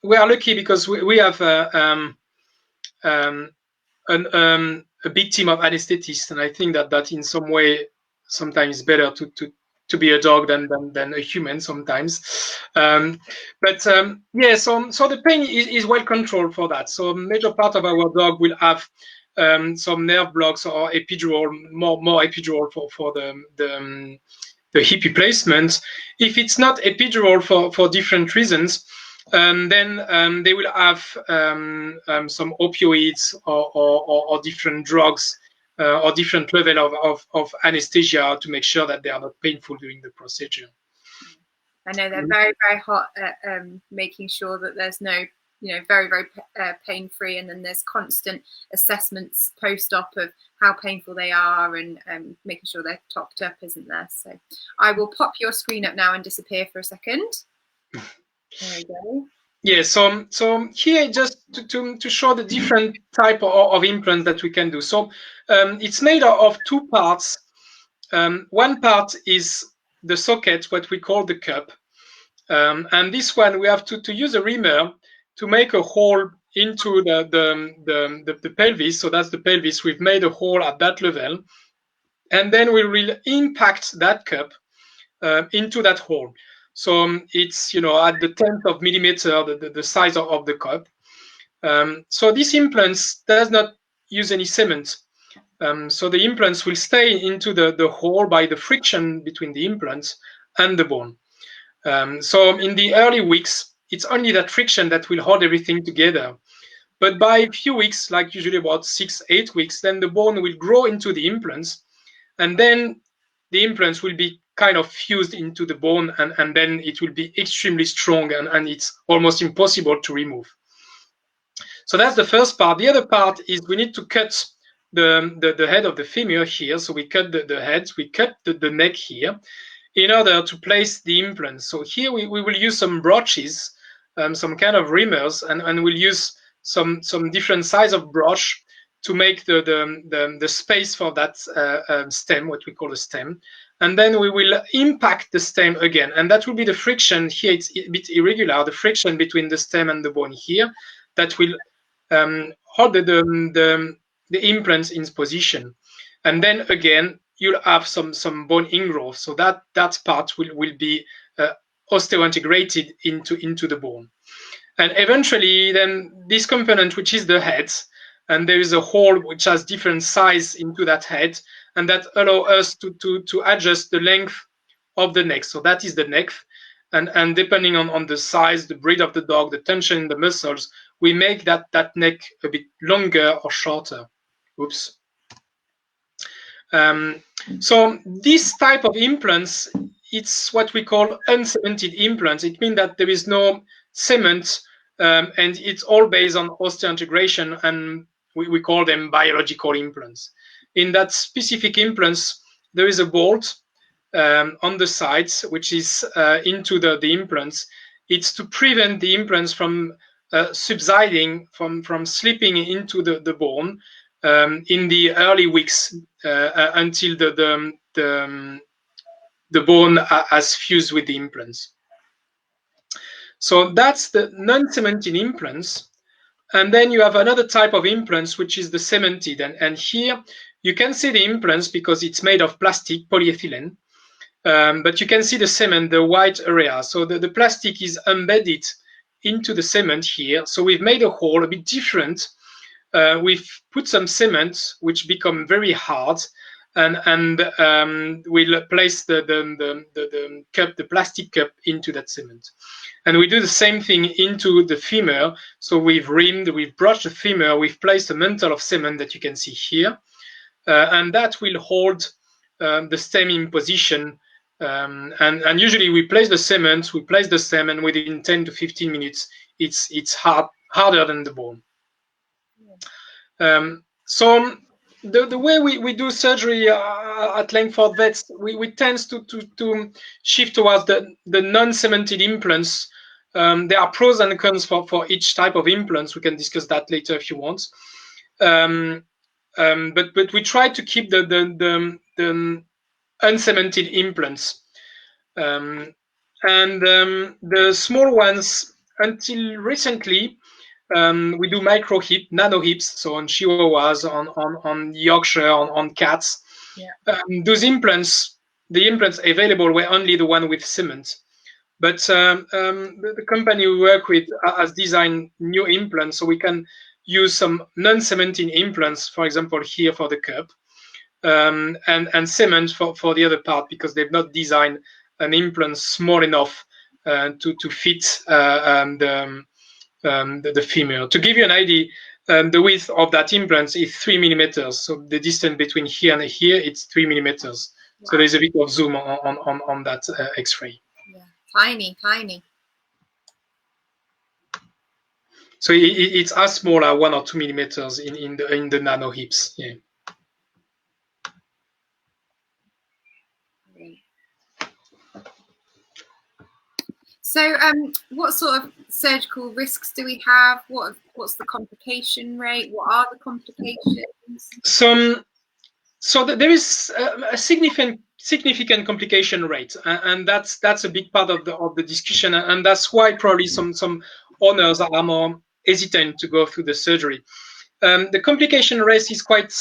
we are lucky because we have a big team of anesthetists, and I think that in some way sometimes better to be a dog than a human sometimes. But yeah, so the pain is well controlled for that. So a major part of our dog will have some nerve blocks or epidural, more epidural for the hip replacement. If it's not epidural for different reasons, then they will have some opioids or different drugs or different level of anesthesia to make sure that they are not painful during the procedure. I know they're very, very hot at making sure that there's no, very, very pain-free, and then there's constant assessments post-op of how painful they are and making sure they're topped up, isn't there? So I will pop your screen up now and disappear for a second. There we go. Yeah, so here just to show the different type of implants that we can do. So it's made of 2 parts. One part is the socket, what we call the cup, and this one we have to use a reamer to make a hole into the pelvis. So that's the pelvis. We've made a hole at that level, and then we will impact that cup into that hole. So it's at the 10th of millimeter, the size of the cup. So this implants does not use any cement. So the implants will stay into the hole by the friction between the implants and the bone. So in the early weeks, it's only that friction that will hold everything together. But by a few weeks, like usually about 6-8 weeks, then the bone will grow into the implants, and then the implants will be kind of fused into the bone, and then it will be extremely strong, and it's almost impossible to remove. So that's the first part. The other part is we need to cut the head of the femur here. So we cut the head, we cut the neck here in order to place the implants. So here we will use some brooches, some kind of reamers, and we'll use some different size of brooch to make the space for that stem, what we call a stem. And then we will impact the stem again, and that will be the friction here. It's a bit irregular, the friction between the stem and the bone here, that will hold the implants in position. And then again, you'll have some bone ingrowth, so that part will be osteointegrated into the bone. And eventually, then this component, which is the head, and there is a hole which has different size into that head, and that allow us to adjust the length of the neck. So that is the neck, and depending on the size, the breed of the dog, the tension in the muscles, we make that neck a bit longer or shorter. Oops. So this type of implants, it's what we call uncemented implants. It means that there is no cement, and it's all based on osteointegration, and we call them biological implants. In that specific implants, there is a bolt on the sides, which is into the implants. It's to prevent the implants from subsiding, from slipping into the bone in the early weeks until the bone has fused with the implants. So that's the non-cemented implants. And then you have another type of implants, which is the cemented. And here you can see the implants because it's made of plastic, polyethylene. But you can see the cement, the white area. So the plastic is embedded into the cement here. So we've made a hole a bit different we've put some cement, which become very hard, and we'll place the cup, the plastic cup, into that cement. And we do the same thing into the femur. So we've rimmed, we've brushed the femur, we've placed a mantle of cement that you can see here, and that will hold the stem in position. And usually we place the cement, and within 10 to 15 minutes, it's harder than the bone. So the way we do surgery at Langford Vets, we tend to shift towards the non-cemented implants. There are pros and cons for each type of implants. We can discuss that later if you want. But we try to keep the uncemented implants. And the small ones, until recently, we do micro hip, nano hips, so on Chihuahuas, on Yorkshire, on cats. Yeah. Those implants, the implants available were only the one with cement. But the company we work with has designed new implants, so we can use some non-cementing implants, for example, here for the cup, and cement for the other part, because they've not designed an implant small enough to fit the femur. To give you an idea, the width of that implant is 3 millimeters. So the distance between here and here, it's 3 millimeters. Wow. So there's a bit of zoom on that X-ray. Yeah, tiny, tiny. So it's as small as 1 or 2 millimeters in the nano hips. Yeah. So, what sort of surgical risks do we have? What's the complication rate? What are the complications? So there is a significant complication rate, and that's a big part of the discussion, and that's why probably some owners are more hesitant to go through the surgery. The complication rate is quite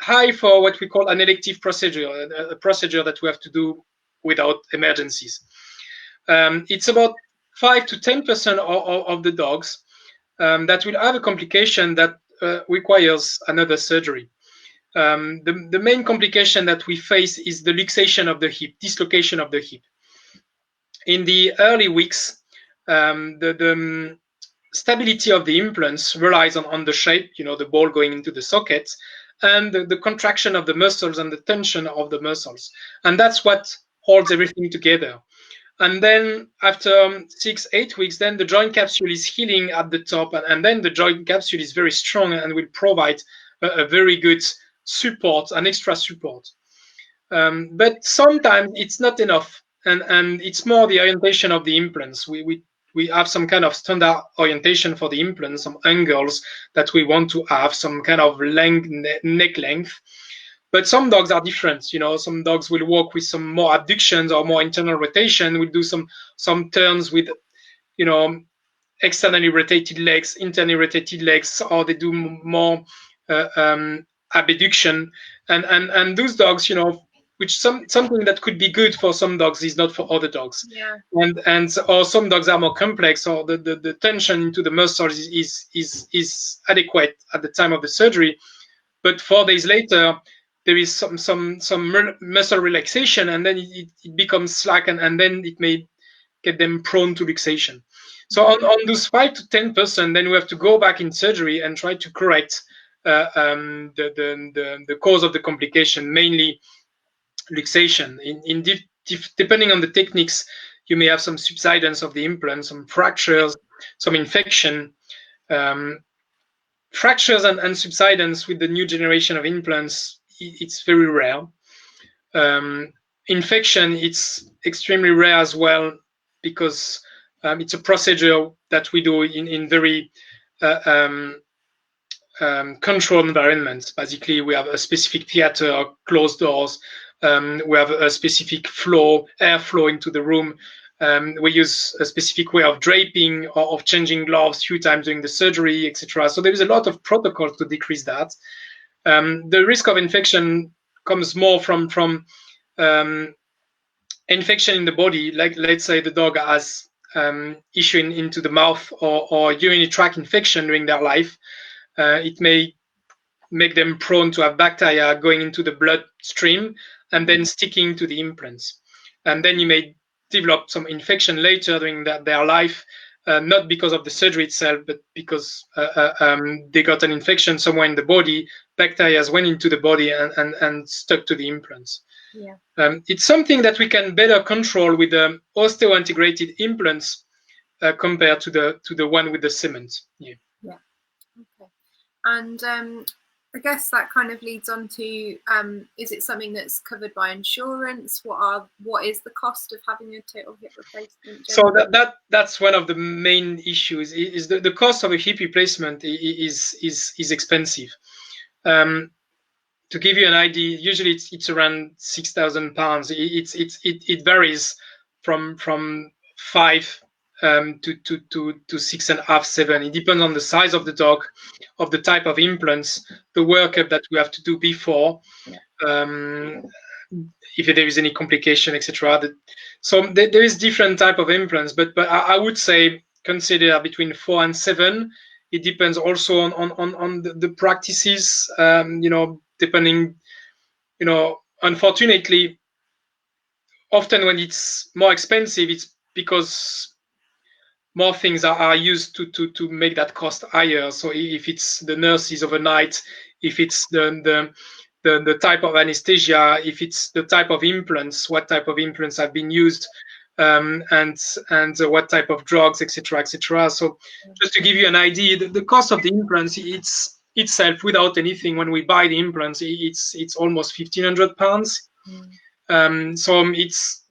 high for what we call an elective procedure, a procedure that we have to do without emergencies. It's about 5 to 10% of the dogs that will have a complication that requires another surgery. The main complication that we face is the luxation of the hip, dislocation of the hip. In the early weeks, the stability of the implants relies on the shape, the ball going into the socket, and the contraction of the muscles and the tension of the muscles. And that's what holds everything together. And then after 6-8 weeks, then the joint capsule is healing at the top, and then the joint capsule is very strong and will provide a very good support, an extra support. But sometimes it's not enough, and it's more the orientation of the implants. We have some kind of standard orientation for the implants, some angles that we want to have, some kind of neck length. But some dogs are different. Some dogs will walk with some more abductions or more internal rotation. We'll do some turns with, externally rotated legs, internally rotated legs, or they do more abduction. And those dogs, which something that could be good for some dogs is not for other dogs. Yeah. Or some dogs are more complex, or the tension into the muscles is adequate at the time of the surgery, but 4 days later there is some muscle relaxation, and then it becomes slack, and then it may get them prone to luxation. So on those 5 to 10%, then we have to go back in surgery and try to correct the cause of the complication, mainly luxation. Depending on the techniques, you may have some subsidence of the implant, some fractures, some infection. Fractures and subsidence with the new generation of implants, it's very rare. Infection, it's extremely rare as well, because it's a procedure that we do in very controlled environments. Basically, we have a specific theater, closed doors. We have a specific airflow into the room. We use a specific way of draping or of changing gloves a few times during the surgery, etc. So there is a lot of protocol to decrease that. The risk of infection comes more from infection in the body, like let's say the dog has issue into the mouth or urinary tract infection during their life. it may make them prone to have bacteria going into the bloodstream and then sticking to the implants. And then you may develop some infection later during their life, not because of the surgery itself, but because they got an infection somewhere in the body, bacteria went into the body and stuck to the implants. Yeah. It's something that we can better control with the osteo-integrated implants compared to the one with the cement. Yeah. Yeah. Okay. And I guess that kind of leads on to, is it something that's covered by insurance? What is the cost of having a total hip replacement? So that's one of the main issues. Is the cost of a hip replacement is expensive. To give you an idea, usually it's around £6,000. It varies from 5 to 6.5, 7. It depends on the size of the dog, of the type of implants, the workup that we have to do before, if there is any complication, etc. So there is different type of implants, but I would say consider between 4 and 7. It depends also on the practices, depending, unfortunately, often when it's more expensive, it's because more things are used to make that cost higher. So if it's the nurses overnight, if it's the type of anesthesia, if it's the type of implants, what type of implants have been used, and what type of drugs, etc., etc. So just to give you an idea, the cost of the implants, it's itself without anything. When we buy the implants, it's almost £1,500. So it's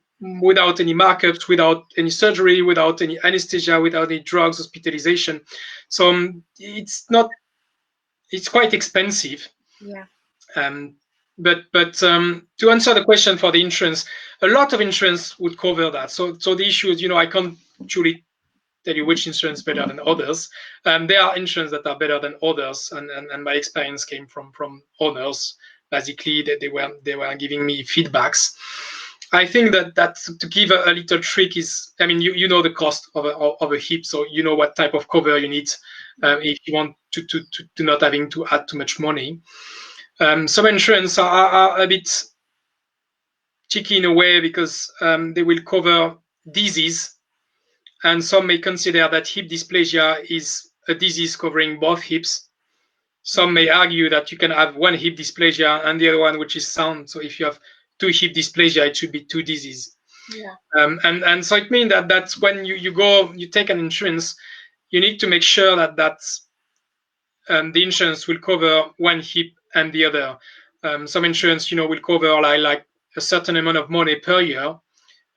without any markups, without any surgery, without any anesthesia, without any drugs, hospitalization. So it's quite expensive. Yeah. But to answer the question for the insurance, a lot of insurance would cover that. So the issue is, I can't truly tell you which insurance is better than others. There are insurance that are better than others, and my experience came from owners. Basically, they were giving me feedbacks. I think that to give a little trick is, you know the cost of a hip, so you know what type of cover you need if you want to not having to add too much money. Some insurance are a bit tricky in a way because they will cover disease, and some may consider that hip dysplasia is a disease covering both hips. Some may argue that you can have one hip dysplasia and the other one which is sound. So if you have 2 hip dysplasia, it should be 2 diseases. Yeah. And so it means that's when you take an insurance, you need to make sure that the insurance will cover one hip and the other. Some insurance, will cover like a certain amount of money per year.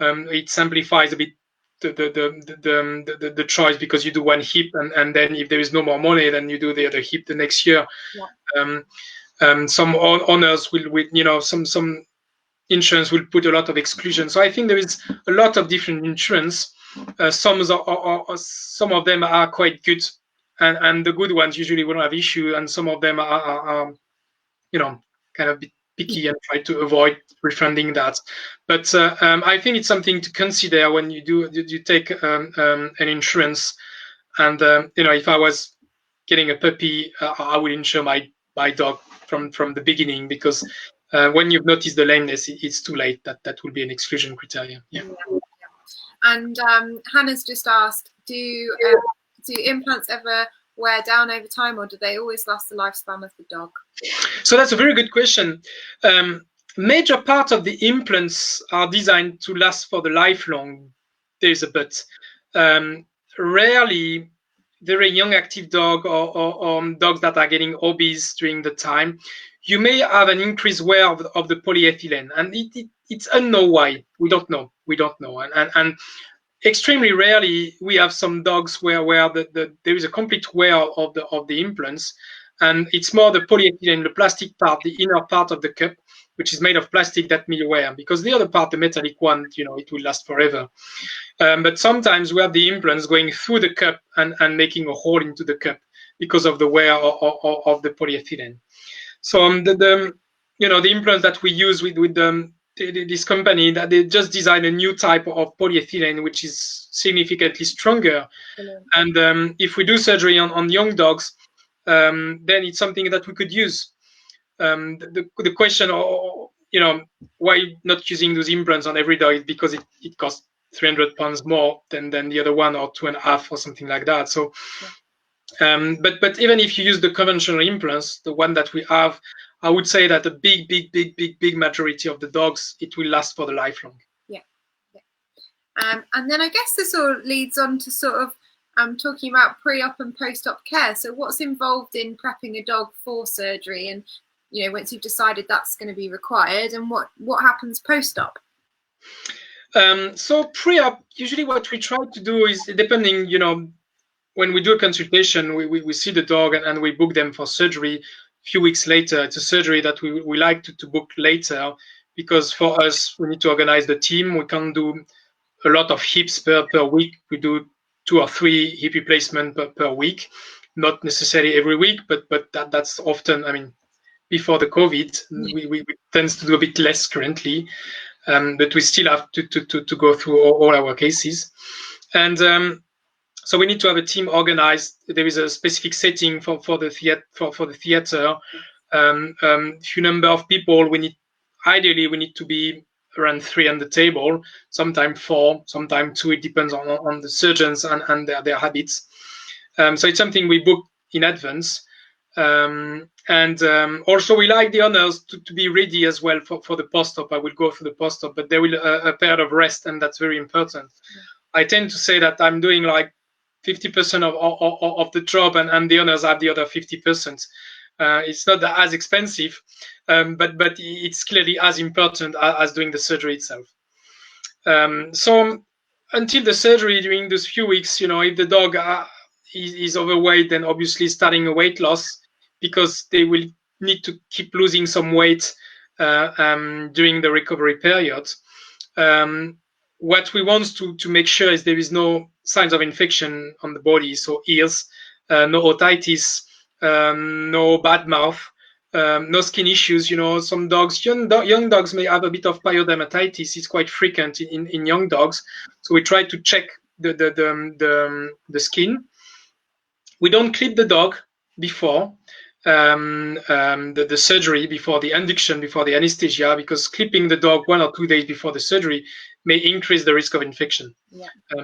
It simplifies a bit the choice because you do one hip and then if there is no more money, then you do the other hip the next year. Yeah. Some owners will some insurance will put a lot of exclusion. So I think there is a lot of different insurance. Some of them are quite good, and the good ones usually won't have issue, and some of them are kind of picky and try to avoid refunding that. But I think it's something to consider when you take an insurance. And if I was getting a puppy, I would insure my dog from the beginning, because when you've noticed the lameness, it's too late. That will be an exclusion criteria. Yeah. And Hannah's just asked, do implants ever wear down over time, or do they always last the lifespan of the dog? So that's a very good question. Major part of the implants are designed to last for the lifelong. There's a but. Rarely, very young active dog or dogs that are getting obese during the time, you may have an increased wear of the polyethylene, and it's unknown why. We don't know. And extremely rarely we have some dogs where there is a complete wear of the implants, and it's more the polyethylene, the plastic part, the inner part of the cup, which is made of plastic, that may wear, because the other part, the metallic one, it will last forever. But sometimes we have the implants going through the cup and making a hole into the cup because of the wear of the polyethylene. So the implants that we use with this company, that they just designed a new type of polyethylene which is significantly stronger. And if we do surgery on young dogs, then it's something that we could use. The question, why not using those implants on every dog is because it costs 300 pounds more than the other one, or 2.5 or something like that. So, but even if you use the conventional implants, the one that we have, I would say that a big majority of the dogs, it will last for the lifelong. Yeah. And then I guess this all leads on to sort of talking about pre-op and post-op care. So what's involved in prepping a dog for surgery, and once you've decided that's going to be required, and what happens post-op? So pre-op, usually what we try to do is, depending, when we do a consultation, we see the dog and we book them for surgery a few weeks later. It's a surgery that we like to book later, because for us, we need to organize the team. We can't do a lot of hips per week. We do 2 or 3 hip replacement per week, not necessarily every week, but that's often, I mean, before the COVID, we tend to do a bit less currently, but we still have to go through all our cases. And so we need to have a team organized. There is a specific setting for the theater. Few number of people. Ideally we need to be around 3 on the table, sometimes 4, sometimes 2. It depends on the surgeons and their habits. So it's something we book in advance. Also we like the owners to be ready as well for the post-op. I will go through the post-op, but there will a period of rest, and that's very important. I tend to say that I'm doing like 50% of the job, and the owners have the other 50%. It's not as expensive, but it's clearly as important as doing the surgery itself. So until the surgery, during those few weeks, if the dog is overweight, then obviously starting a weight loss, because they will need to keep losing some weight during the recovery period. What we want to make sure is there is no signs of infection on the body, so ears, no otitis, no bad mouth, no skin issues. Some dogs, young dogs may have a bit of pyodermatitis. It's quite frequent in young dogs, so we try to check the skin. We don't clip the dog before the surgery, before the induction, before the anesthesia, because clipping the dog 1 or 2 days before the surgery may increase the risk of infection.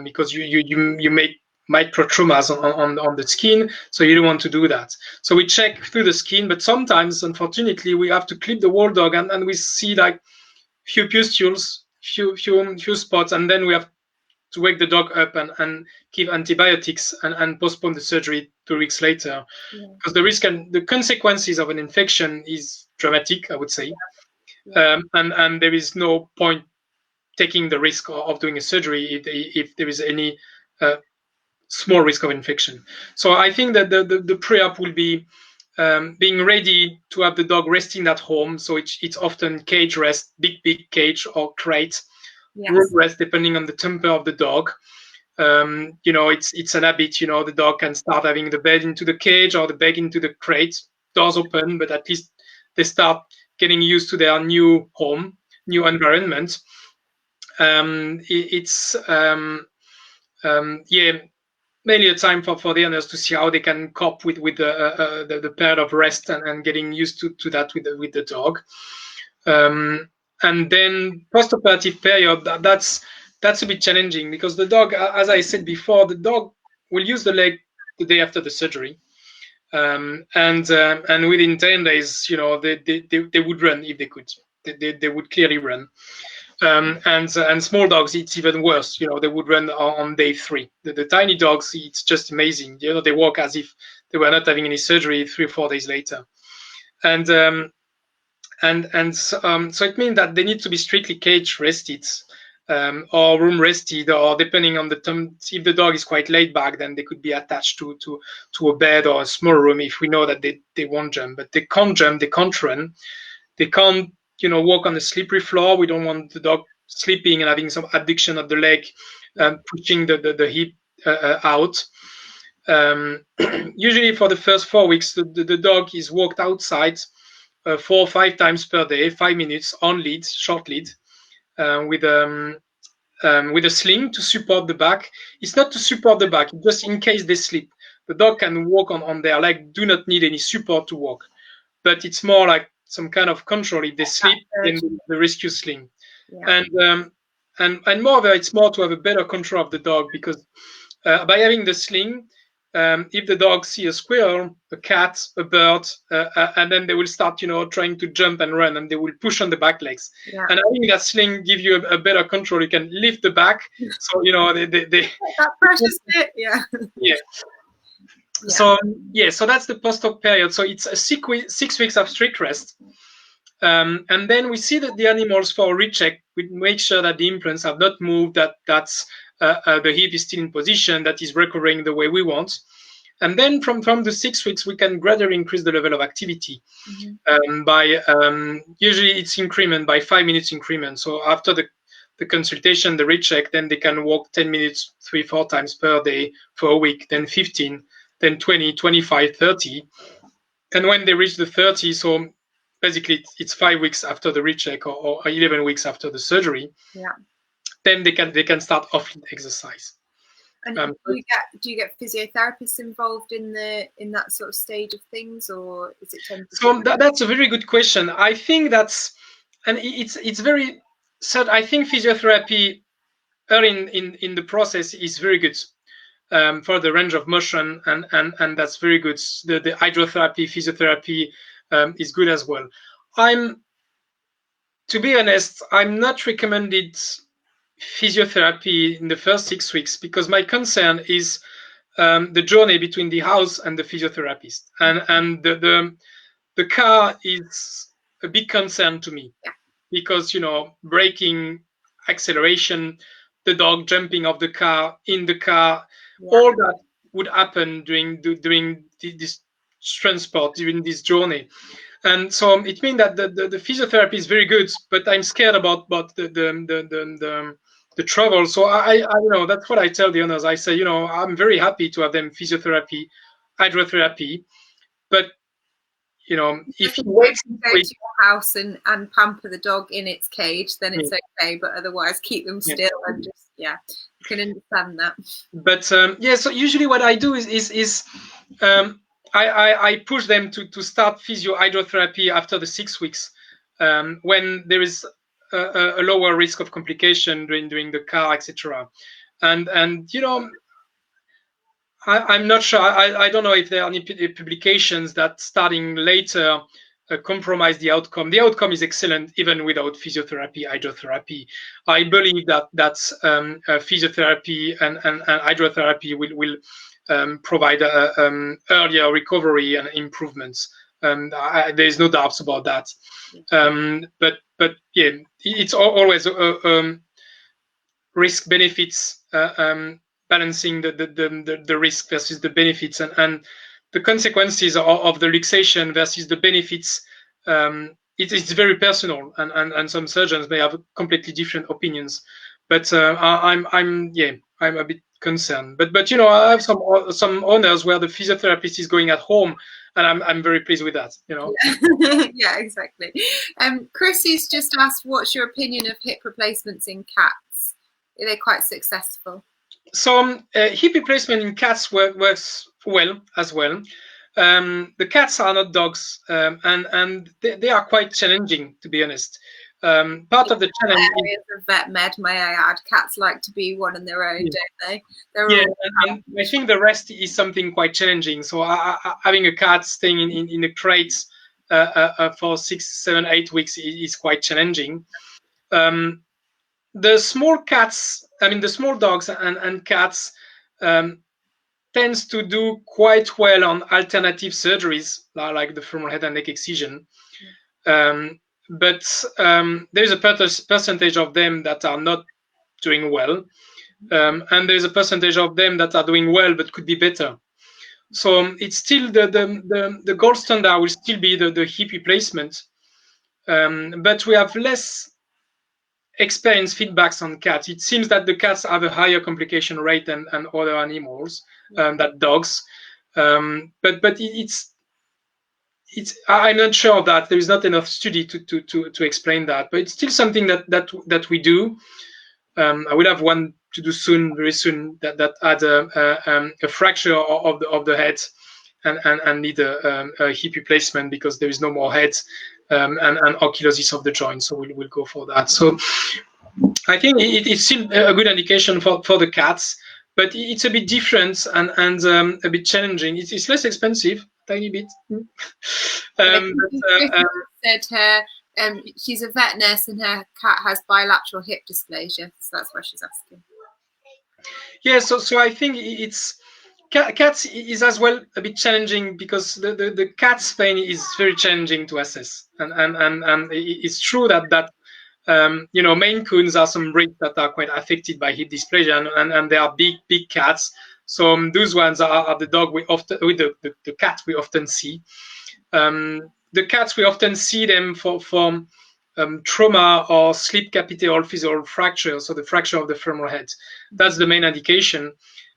Because you make micro traumas on the skin, so you don't want to do that. So we check through the skin, but sometimes, unfortunately, we have to clip the whole dog, and we see like few pustules, few spots, and then we have to wake the dog up and give antibiotics and postpone the surgery 2 weeks later, because the risk and the consequences of an infection is dramatic, I would say. And there is no point taking the risk of doing a surgery if there is any small risk of infection. So I think that the pre-op will be being ready to have the dog resting at home. So it's often cage rest, big cage or crate. Room rest, depending on the temper of the dog. It's an habit. The dog can start having the bed into the cage or the bed into the crate, doors open, but at least they start getting used to their new home, new environment. Mainly a time for the owners to see how they can cope with the period of rest and getting used to that with the dog. And then post-operative period, that's a bit challenging, because the dog, as I said before, the dog will use the leg the day after the surgery, and within 10 days, they would run if they could. They would clearly run. And small dogs, it's even worse. They would run on day 3. The tiny dogs, it's just amazing. They walk as if they were not having any surgery 3 or 4 days later. So it means that they need to be strictly cage rested, or room rested, or depending on the time. If the dog is quite laid back, then they could be attached to a bed or a small room if we know that they won't jump. But they can't jump, they can't run, they can't walk on a slippery floor. We don't want the dog sleeping and having some abduction of the leg, pushing the hip out. Usually for the first 4 weeks, the dog is walked outside 4 or 5 times per day, 5 minutes on lead, short lead, with a sling to support the back. It's not to support the back, just in case they sleep. the dog can walk on their leg, do not need any support to walk. But it's more like some kind of control. If they sleep, then the rescue sling. Yeah. And moreover, it's more to have a better control of the dog, because by having the sling, if the dog see a squirrel, a cat, a bird, and then they will start, trying to jump and run, and they will push on the back legs. Yeah. And having that sling give you a better control. You can lift the back, so they that precious bit, yeah. Yeah. So so that's the post-op period. So it's a 6 weeks of strict rest. And then we see that the animals, for a recheck, we make sure that the implants have not moved, that's the hip is still in position, that is recovering the way we want. And then from the 6 weeks, we can gradually increase the level of activity by usually it's increment by 5 minutes increment. So after the consultation, the recheck, then they can walk 10 minutes 3-4 times per day for a week, then 15, then 20, 25, 30. And when they reach the 30, so basically it's 5 weeks after the recheck, or 11 weeks after the surgery. Yeah. Then they can start off-limb exercise. And do you get physiotherapists involved in that sort of stage of things, or is it? So that's a very good question. I think it's very sad. I think physiotherapy early in the process is very good for the range of motion, and that's very good. The hydrotherapy, physiotherapy is good as well. To be honest, I'm not recommended physiotherapy in the first 6 weeks, because my concern is the journey between the house and the physiotherapist, and the car is a big concern to me, because braking, acceleration, the dog jumping off the car, in the car, all that would happen during this transport, during this journey. And so it means that the physiotherapy is very good, but I'm scared about the travel. So I that's what I tell the owners. I say, I'm very happy to have them physiotherapy, hydrotherapy, but if you wait to go to your house and pamper the dog in its cage, then it's okay. But otherwise, keep them still and just you can understand that. But so usually what I do is I push them to start physio hydrotherapy after the 6 weeks, when there is a lower risk of complication during the car, etc. And I'm not sure. I don't know if there are any publications that starting later compromise the outcome. The outcome is excellent even without physiotherapy, hydrotherapy. I believe that's physiotherapy and hydrotherapy will provide earlier recovery and improvements. There's no doubts about that. But yeah, it's always risk benefits, balancing the risk versus the benefits, and the consequences of the luxation versus the benefits. It's very personal, and some surgeons may have completely different opinions. But I'm a bit concerned. But I have some owners where the physiotherapist is going at home, and I'm very pleased with that. Yeah, exactly. Chrissy's just asked, what's your opinion of hip replacements in cats? Are they quite successful? So hip replacement in cats works well as well. The cats are not dogs, and they are quite challenging, to be honest. Part of the challenge areas of vet med, may I add, cats like to be one on their own, don't they? And I think the rest is something quite challenging. So having a cat staying in a crate for 6, 7, 8 weeks is quite challenging. The small cats, the small dogs and cats tends to do quite well on alternative surgeries, like the femoral head and neck excision. But there's a percentage of them that are not doing well, and there's a percentage of them that are doing well but could be better. So it's still the gold standard will still be the hip replacement, but we have less experience feedbacks on cats. It seems that the cats have a higher complication rate than other animals, than dogs. But it's I'm not sure of that. There is not enough study to explain that. But it's still something that we do. I would have one do soon, very soon, that had a fracture of the head and need a hip replacement because there is no more head, and ankylosing of the joint. So we'll go for that. So I think it's still a good indication for the cats, but it's a bit different and a bit challenging. It's less expensive, tiny bit. Said her she's a vet nurse and her cat has bilateral hip dysplasia, so that's why she's asking. Yeah, so I think it's cats is as well a bit challenging because the cat's pain is very challenging to assess, and it's true that Maine Coons are some breeds that are quite affected by hip dysplasia, and they are big cats. So those ones are the dog we often, with the cat we often see. The cats we often see them for trauma or slip capital physical fracture, so the fracture of the femoral head. That's the main indication,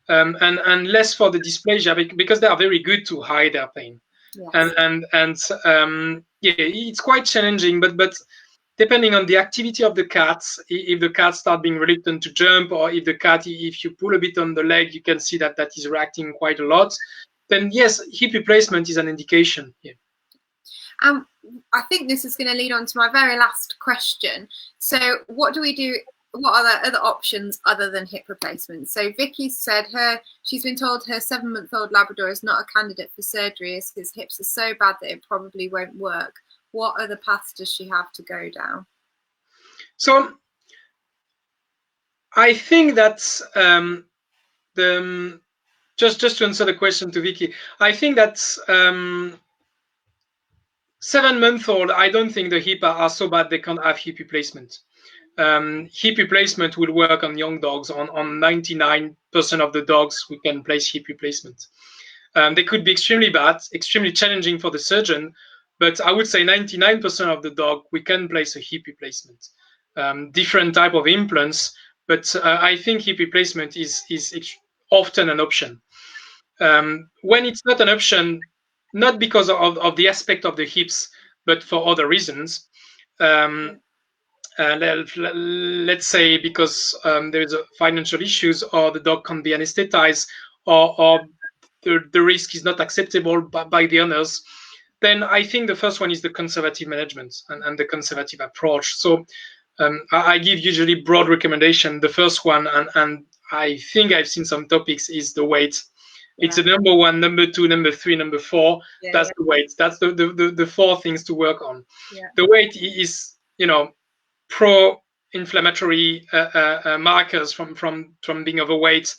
and less for the dysplasia because they are very good to hide their pain. Yes. And it's quite challenging, but depending on the activity of the cats, if the cat start being reluctant to jump, or if the cat, if you pull a bit on the leg, you can see that is reacting quite a lot, then yes, hip replacement is an indication. Yeah. I think this is going to lead on to my very last question. So what do we do? What are the other options other than hip replacement? So Vicky said she's been told her 7-month-old Labrador is not a candidate for surgery as his hips are so bad that it probably won't work. What other paths does she have to go down? So I think that just to answer the question to Vicky, I think that 7-month-old, I don't think the hip are so bad they can't have hip replacement. Hip replacement will work on young dogs. On 99% of the dogs, we can place hip replacement. They could be extremely bad, extremely challenging for the surgeon, but I would say 99% of the dog, we can place a hip replacement. Different type of implants, but I think hip replacement is often an option. When it's not an option, not because of the aspect of the hips, but for other reasons. Let's say because there's financial issues, or the dog can't be anesthetized, or the risk is not acceptable by the owners, then I think the first one is the conservative management and the conservative approach. So I give usually broad recommendation. The first one, and I think I've seen some topics, is the weight. It's the number 1, number 2, number 3, number 4. That's the weight. That's the 4 things to work on. The weight is, pro-inflammatory markers from being overweight.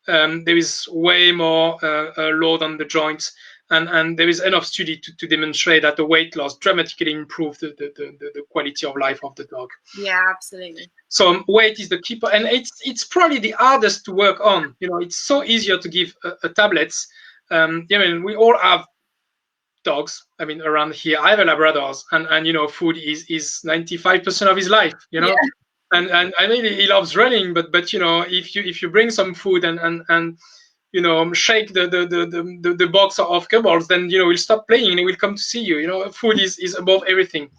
There is way more load on the joints, and there is enough study to demonstrate that the weight loss dramatically improves the quality of life of the dog. Yeah, absolutely. So weight is the key, and it's probably the hardest to work on. It's so easier to give a tablets. We all have dogs. Around here, I have a Labrador, and food is 95% of his life. Yeah. And I mean, he loves running, but if you bring some food and shake the box of kibbles, then he'll stop playing and he will come to see you. Food is above everything.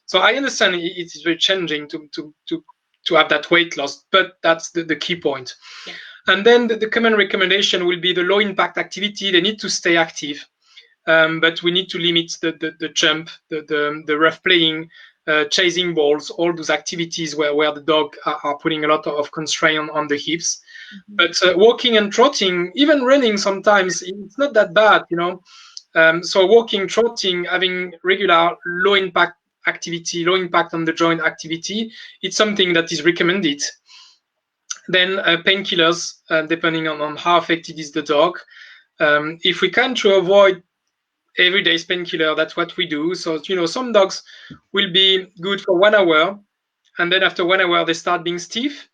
So I understand it is very challenging to have that weight loss, but that's the key point. Yeah. And then the common recommendation will be the low impact activity. They need to stay active, but we need to limit the jump, the rough playing, chasing balls, all those activities where the dog are putting a lot of constraint on the hips. Mm-hmm. But walking and trotting, even running, sometimes it's not that bad, So walking, trotting, having regular low impact activity, low impact on the joint activity, it's something that is recommended. Then painkillers, depending on how affected is the dog. If we can to avoid everyday painkiller, that's what we do. So some dogs will be good for 1 hour, and then after 1 hour they start being stiff.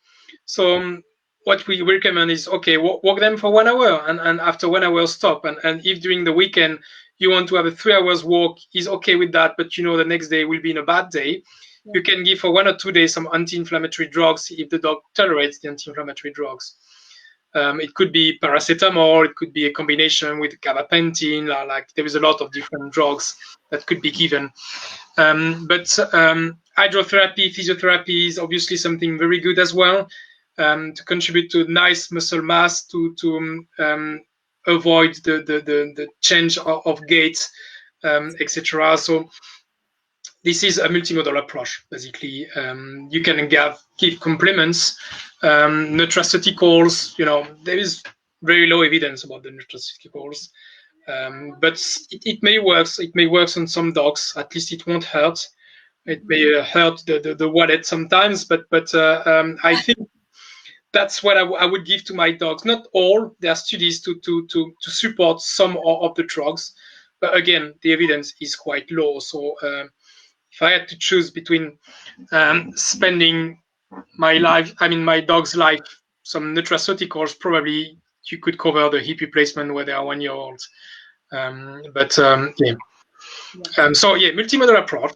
So what we recommend is, okay, walk them for 1 hour, and after 1 hour stop. And if during the weekend you want to have a 3 hours walk, is okay with that, but the next day will be in a bad day. Yeah. You can give for 1 or 2 days some anti-inflammatory drugs if the dog tolerates the anti-inflammatory drugs. It could be paracetamol, it could be a combination with gabapentin, like there is a lot of different drugs that could be given. But hydrotherapy, physiotherapy is obviously something very good as well. to contribute to nice muscle mass, to avoid the change of gait, etc. So this is a multimodal approach. Basically, you can give complements, nutraceuticals. There is very low evidence about the nutraceuticals, but it may work. It may work on some dogs. At least it won't hurt. It may hurt the wallet sometimes, but I think that's what I would give to my dogs. Not all. There are studies to support some of the drugs, but again, the evidence is quite low. So if I had to choose between spending my dog's life, some nutraceuticals, probably you could cover the hip replacement when they are 1 year old. Multimodal approach.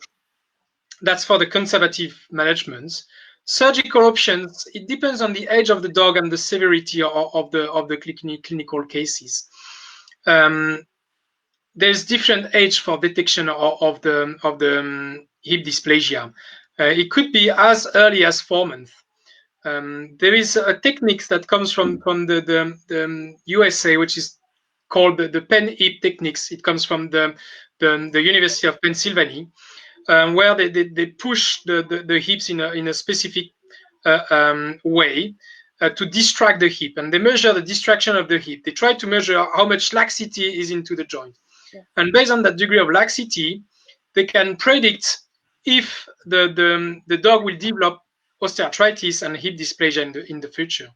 That's for the conservative management. Surgical options, it depends on the age of the dog and the severity of the clinical cases. There's different age for detection of the hip dysplasia. It could be as early as 4 months. There is a technique that comes from the USA, which is called the pen hip techniques. It comes from the University of Pennsylvania, where they push the hips in a specific way to distract the hip, and they measure the distraction of the hip. They try to measure how much laxity is into the joint. Yeah. And based on that degree of laxity, they can predict if the dog will develop osteoarthritis and hip dysplasia in the future.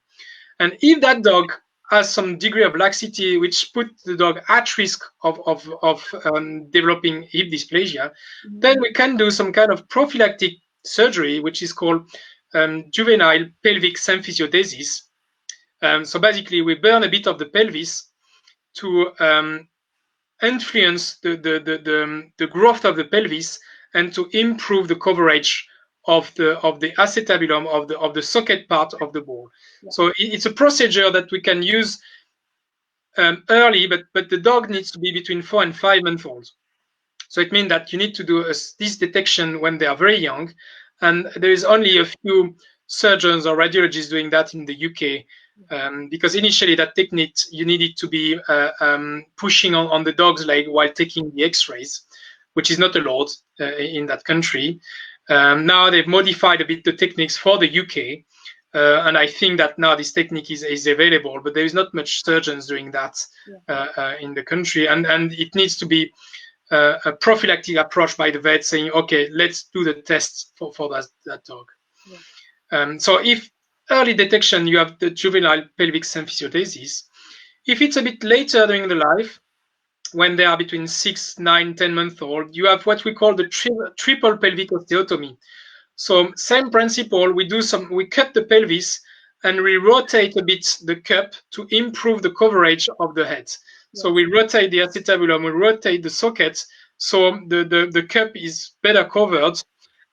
And if that dog has some degree of laxity which put the dog at risk of developing hip dysplasia, then we can do some kind of prophylactic surgery, which is called juvenile pelvic symphysiodesis. So basically, we burn a bit of the pelvis to influence the growth of the pelvis and to improve the coverage of the acetabulum of the socket part of the ball. Yeah. So it's a procedure that we can use early, but the dog needs to be between 4 and 5 months old. So it means that you need to do this detection when they are very young, and there is only a few surgeons or radiologists doing that in the UK, because initially that technique you needed to be pushing on the dog's leg while taking the X-rays, which is not allowed in that country. Now they've modified a bit the techniques for the UK, and I think that now this technique is available, but there is not much surgeons doing that in the country, and it needs to be a prophylactic approach by the vet saying, okay, let's do the test for that dog. Yeah. So if early detection, you have the juvenile pelvic symphysiodesis. If it's a bit later during the life, when they are between 6, 9, 10 months old, you have what we call the triple pelvic osteotomy. So same principle, we cut the pelvis and we rotate a bit the cup to improve the coverage of the head. Yeah. So we rotate the acetabulum, we rotate the socket, so the cup is better covered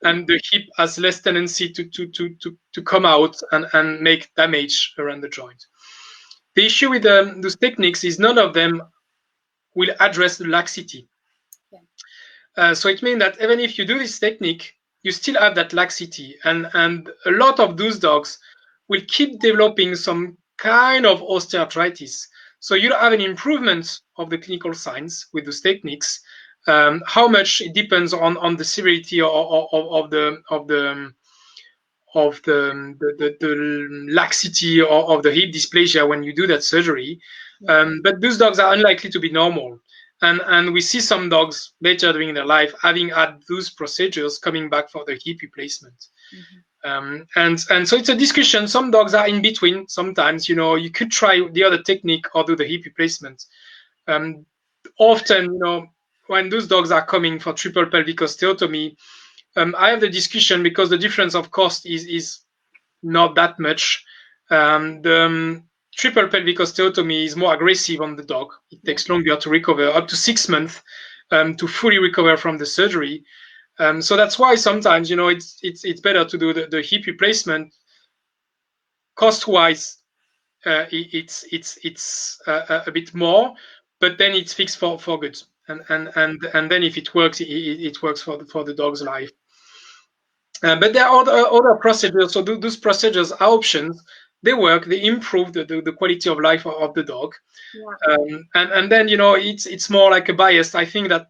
and the hip has less tendency to come out and make damage around the joint. The issue with those techniques is none of them will address the laxity. Yeah. So it means that even if you do this technique, you still have that laxity, and a lot of those dogs will keep developing some kind of osteoarthritis. So you don't have an improvement of the clinical signs with those techniques. How much it depends on the severity of the laxity of the hip dysplasia when you do that surgery. But those dogs are unlikely to be normal. And we see some dogs later during their life having had those procedures coming back for the hip replacement. Mm-hmm. And so it's a discussion. Some dogs are in between. Sometimes, you could try the other technique or do the hip replacement. Often, when those dogs are coming for triple pelvic osteotomy, I have the discussion because the difference of cost is not that much. The triple pelvic osteotomy is more aggressive on the dog. It takes longer to recover, up to 6 months to fully recover from the surgery. So that's why sometimes, it's better to do the hip replacement. Cost-wise, it's a bit more, but then it's fixed for good. And then if it works, it works for the dog's life. But there are other procedures. So those procedures are options. they work, they improve the quality of life of the dog. Yeah. And then, it's more like a bias. I think that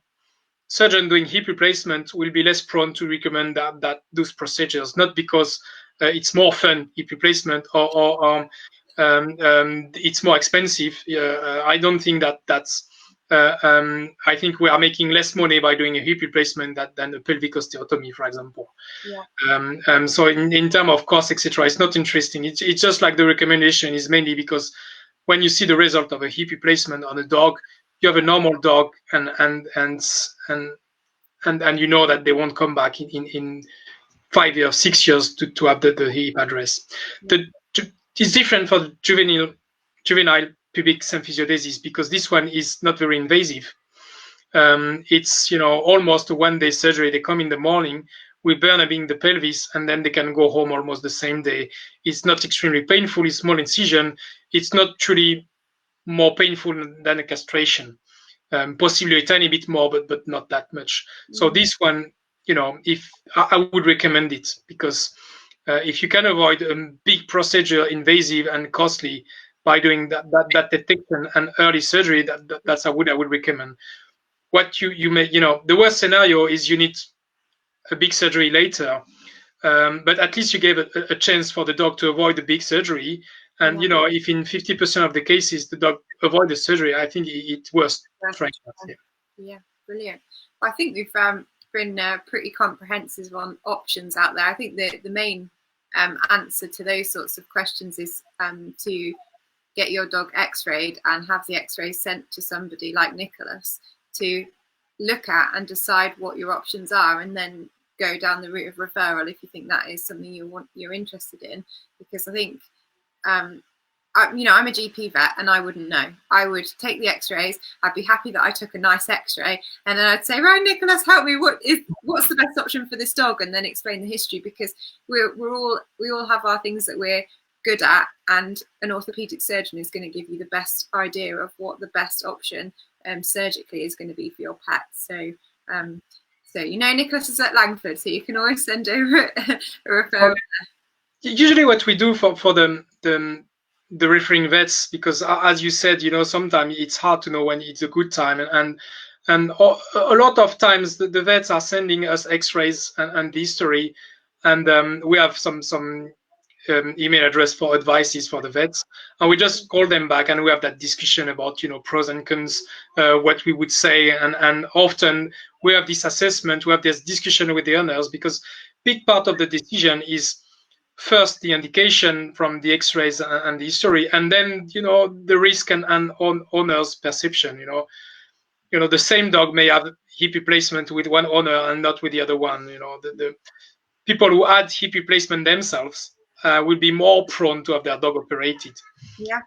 surgeon doing hip replacement will be less prone to recommend that those procedures, not because it's more fun, hip replacement, or it's more expensive. I don't think that's. I think we are making less money by doing a hip replacement than a pelvic osteotomy, for example. Yeah. So in terms of cost, etc., it's not interesting. It's just like the recommendation is mainly because when you see the result of a hip replacement on a dog, you have a normal dog, and you know that they won't come back in 5 years, 6 years to have the hip address. It's different for the juvenile pubic symphysiodesis because this one is not very invasive. It's almost a one-day surgery. They come in the morning, we burn the pelvis, and then they can go home almost the same day. It's not extremely painful. It's small incision. It's not truly more painful than a castration. Possibly a tiny bit more, but not that much. So this one, if I would recommend it, because if you can avoid a big procedure, invasive and costly, by doing that detection and early surgery, that's I would recommend. What you may, the worst scenario is you need a big surgery later, but at least you gave a chance for the dog to avoid the big surgery. And if in 50% of the cases the dog avoid the surgery, I think it's worth trying that. Yeah, brilliant. I think we've been pretty comprehensive on options out there. I think the main answer to those sorts of questions is to get your dog x-rayed and have the x-rays sent to somebody like Nicolas to look at and decide what your options are, and then go down the route of referral if you think that is something you're interested in. Because I think I'm a GP vet and I wouldn't know. I would take the x-rays, I'd be happy that I took a nice x-ray, and then I'd say, right, Nicolas, help me, what's the best option for this dog, and then explain the history, because we all have our things that we're good at, and an orthopaedic surgeon is going to give you the best idea of what the best option surgically is going to be for your pet. So Nicolas is at Langford, so you can always send over a referral. Usually what we do for the referring vets, because as you said, sometimes it's hard to know when it's a good time, and a lot of times the vets are sending us x-rays and the history, and we have some email address for advices for the vets, and we just call them back and we have that discussion about pros and cons, what we would say, and often we have this assessment, we have this discussion with the owners, because big part of the decision is first the indication from the x-rays and the history, and then the risk and owner's perception. The same dog may have hip replacement with one owner and not with the other one. The people who had hip replacement themselves will be more prone to have their dog operated. Yeah.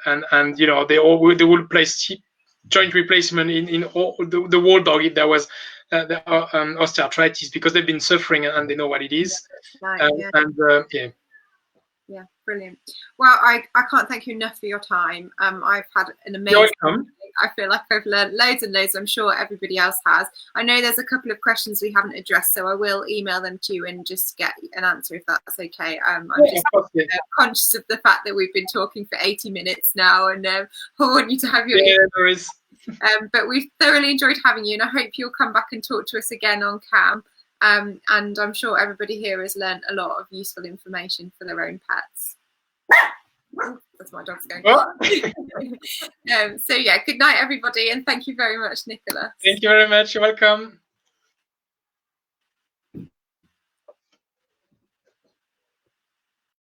And they will place hip joint replacement in all, the whole dog if there was the osteoarthritis, because they've been suffering and they know what it is. Yeah, brilliant. Well, I can't thank you enough for your time. I've had an amazing. I feel like I've learned loads and loads. I'm sure everybody else has. I know there's a couple of questions we haven't addressed, so I will email them to you and just get an answer if that's okay. I'm just conscious of the fact that we've been talking for 80 minutes now, and I want you to have your. Yeah, there is. But we've thoroughly enjoyed having you, and I hope you'll come back and talk to us again on cam. And I'm sure everybody here has learned a lot of useful information for their own pets. That's my dog's going. So yeah, good night everybody, and thank you very much, Nicolas. Thank you very much. You're welcome.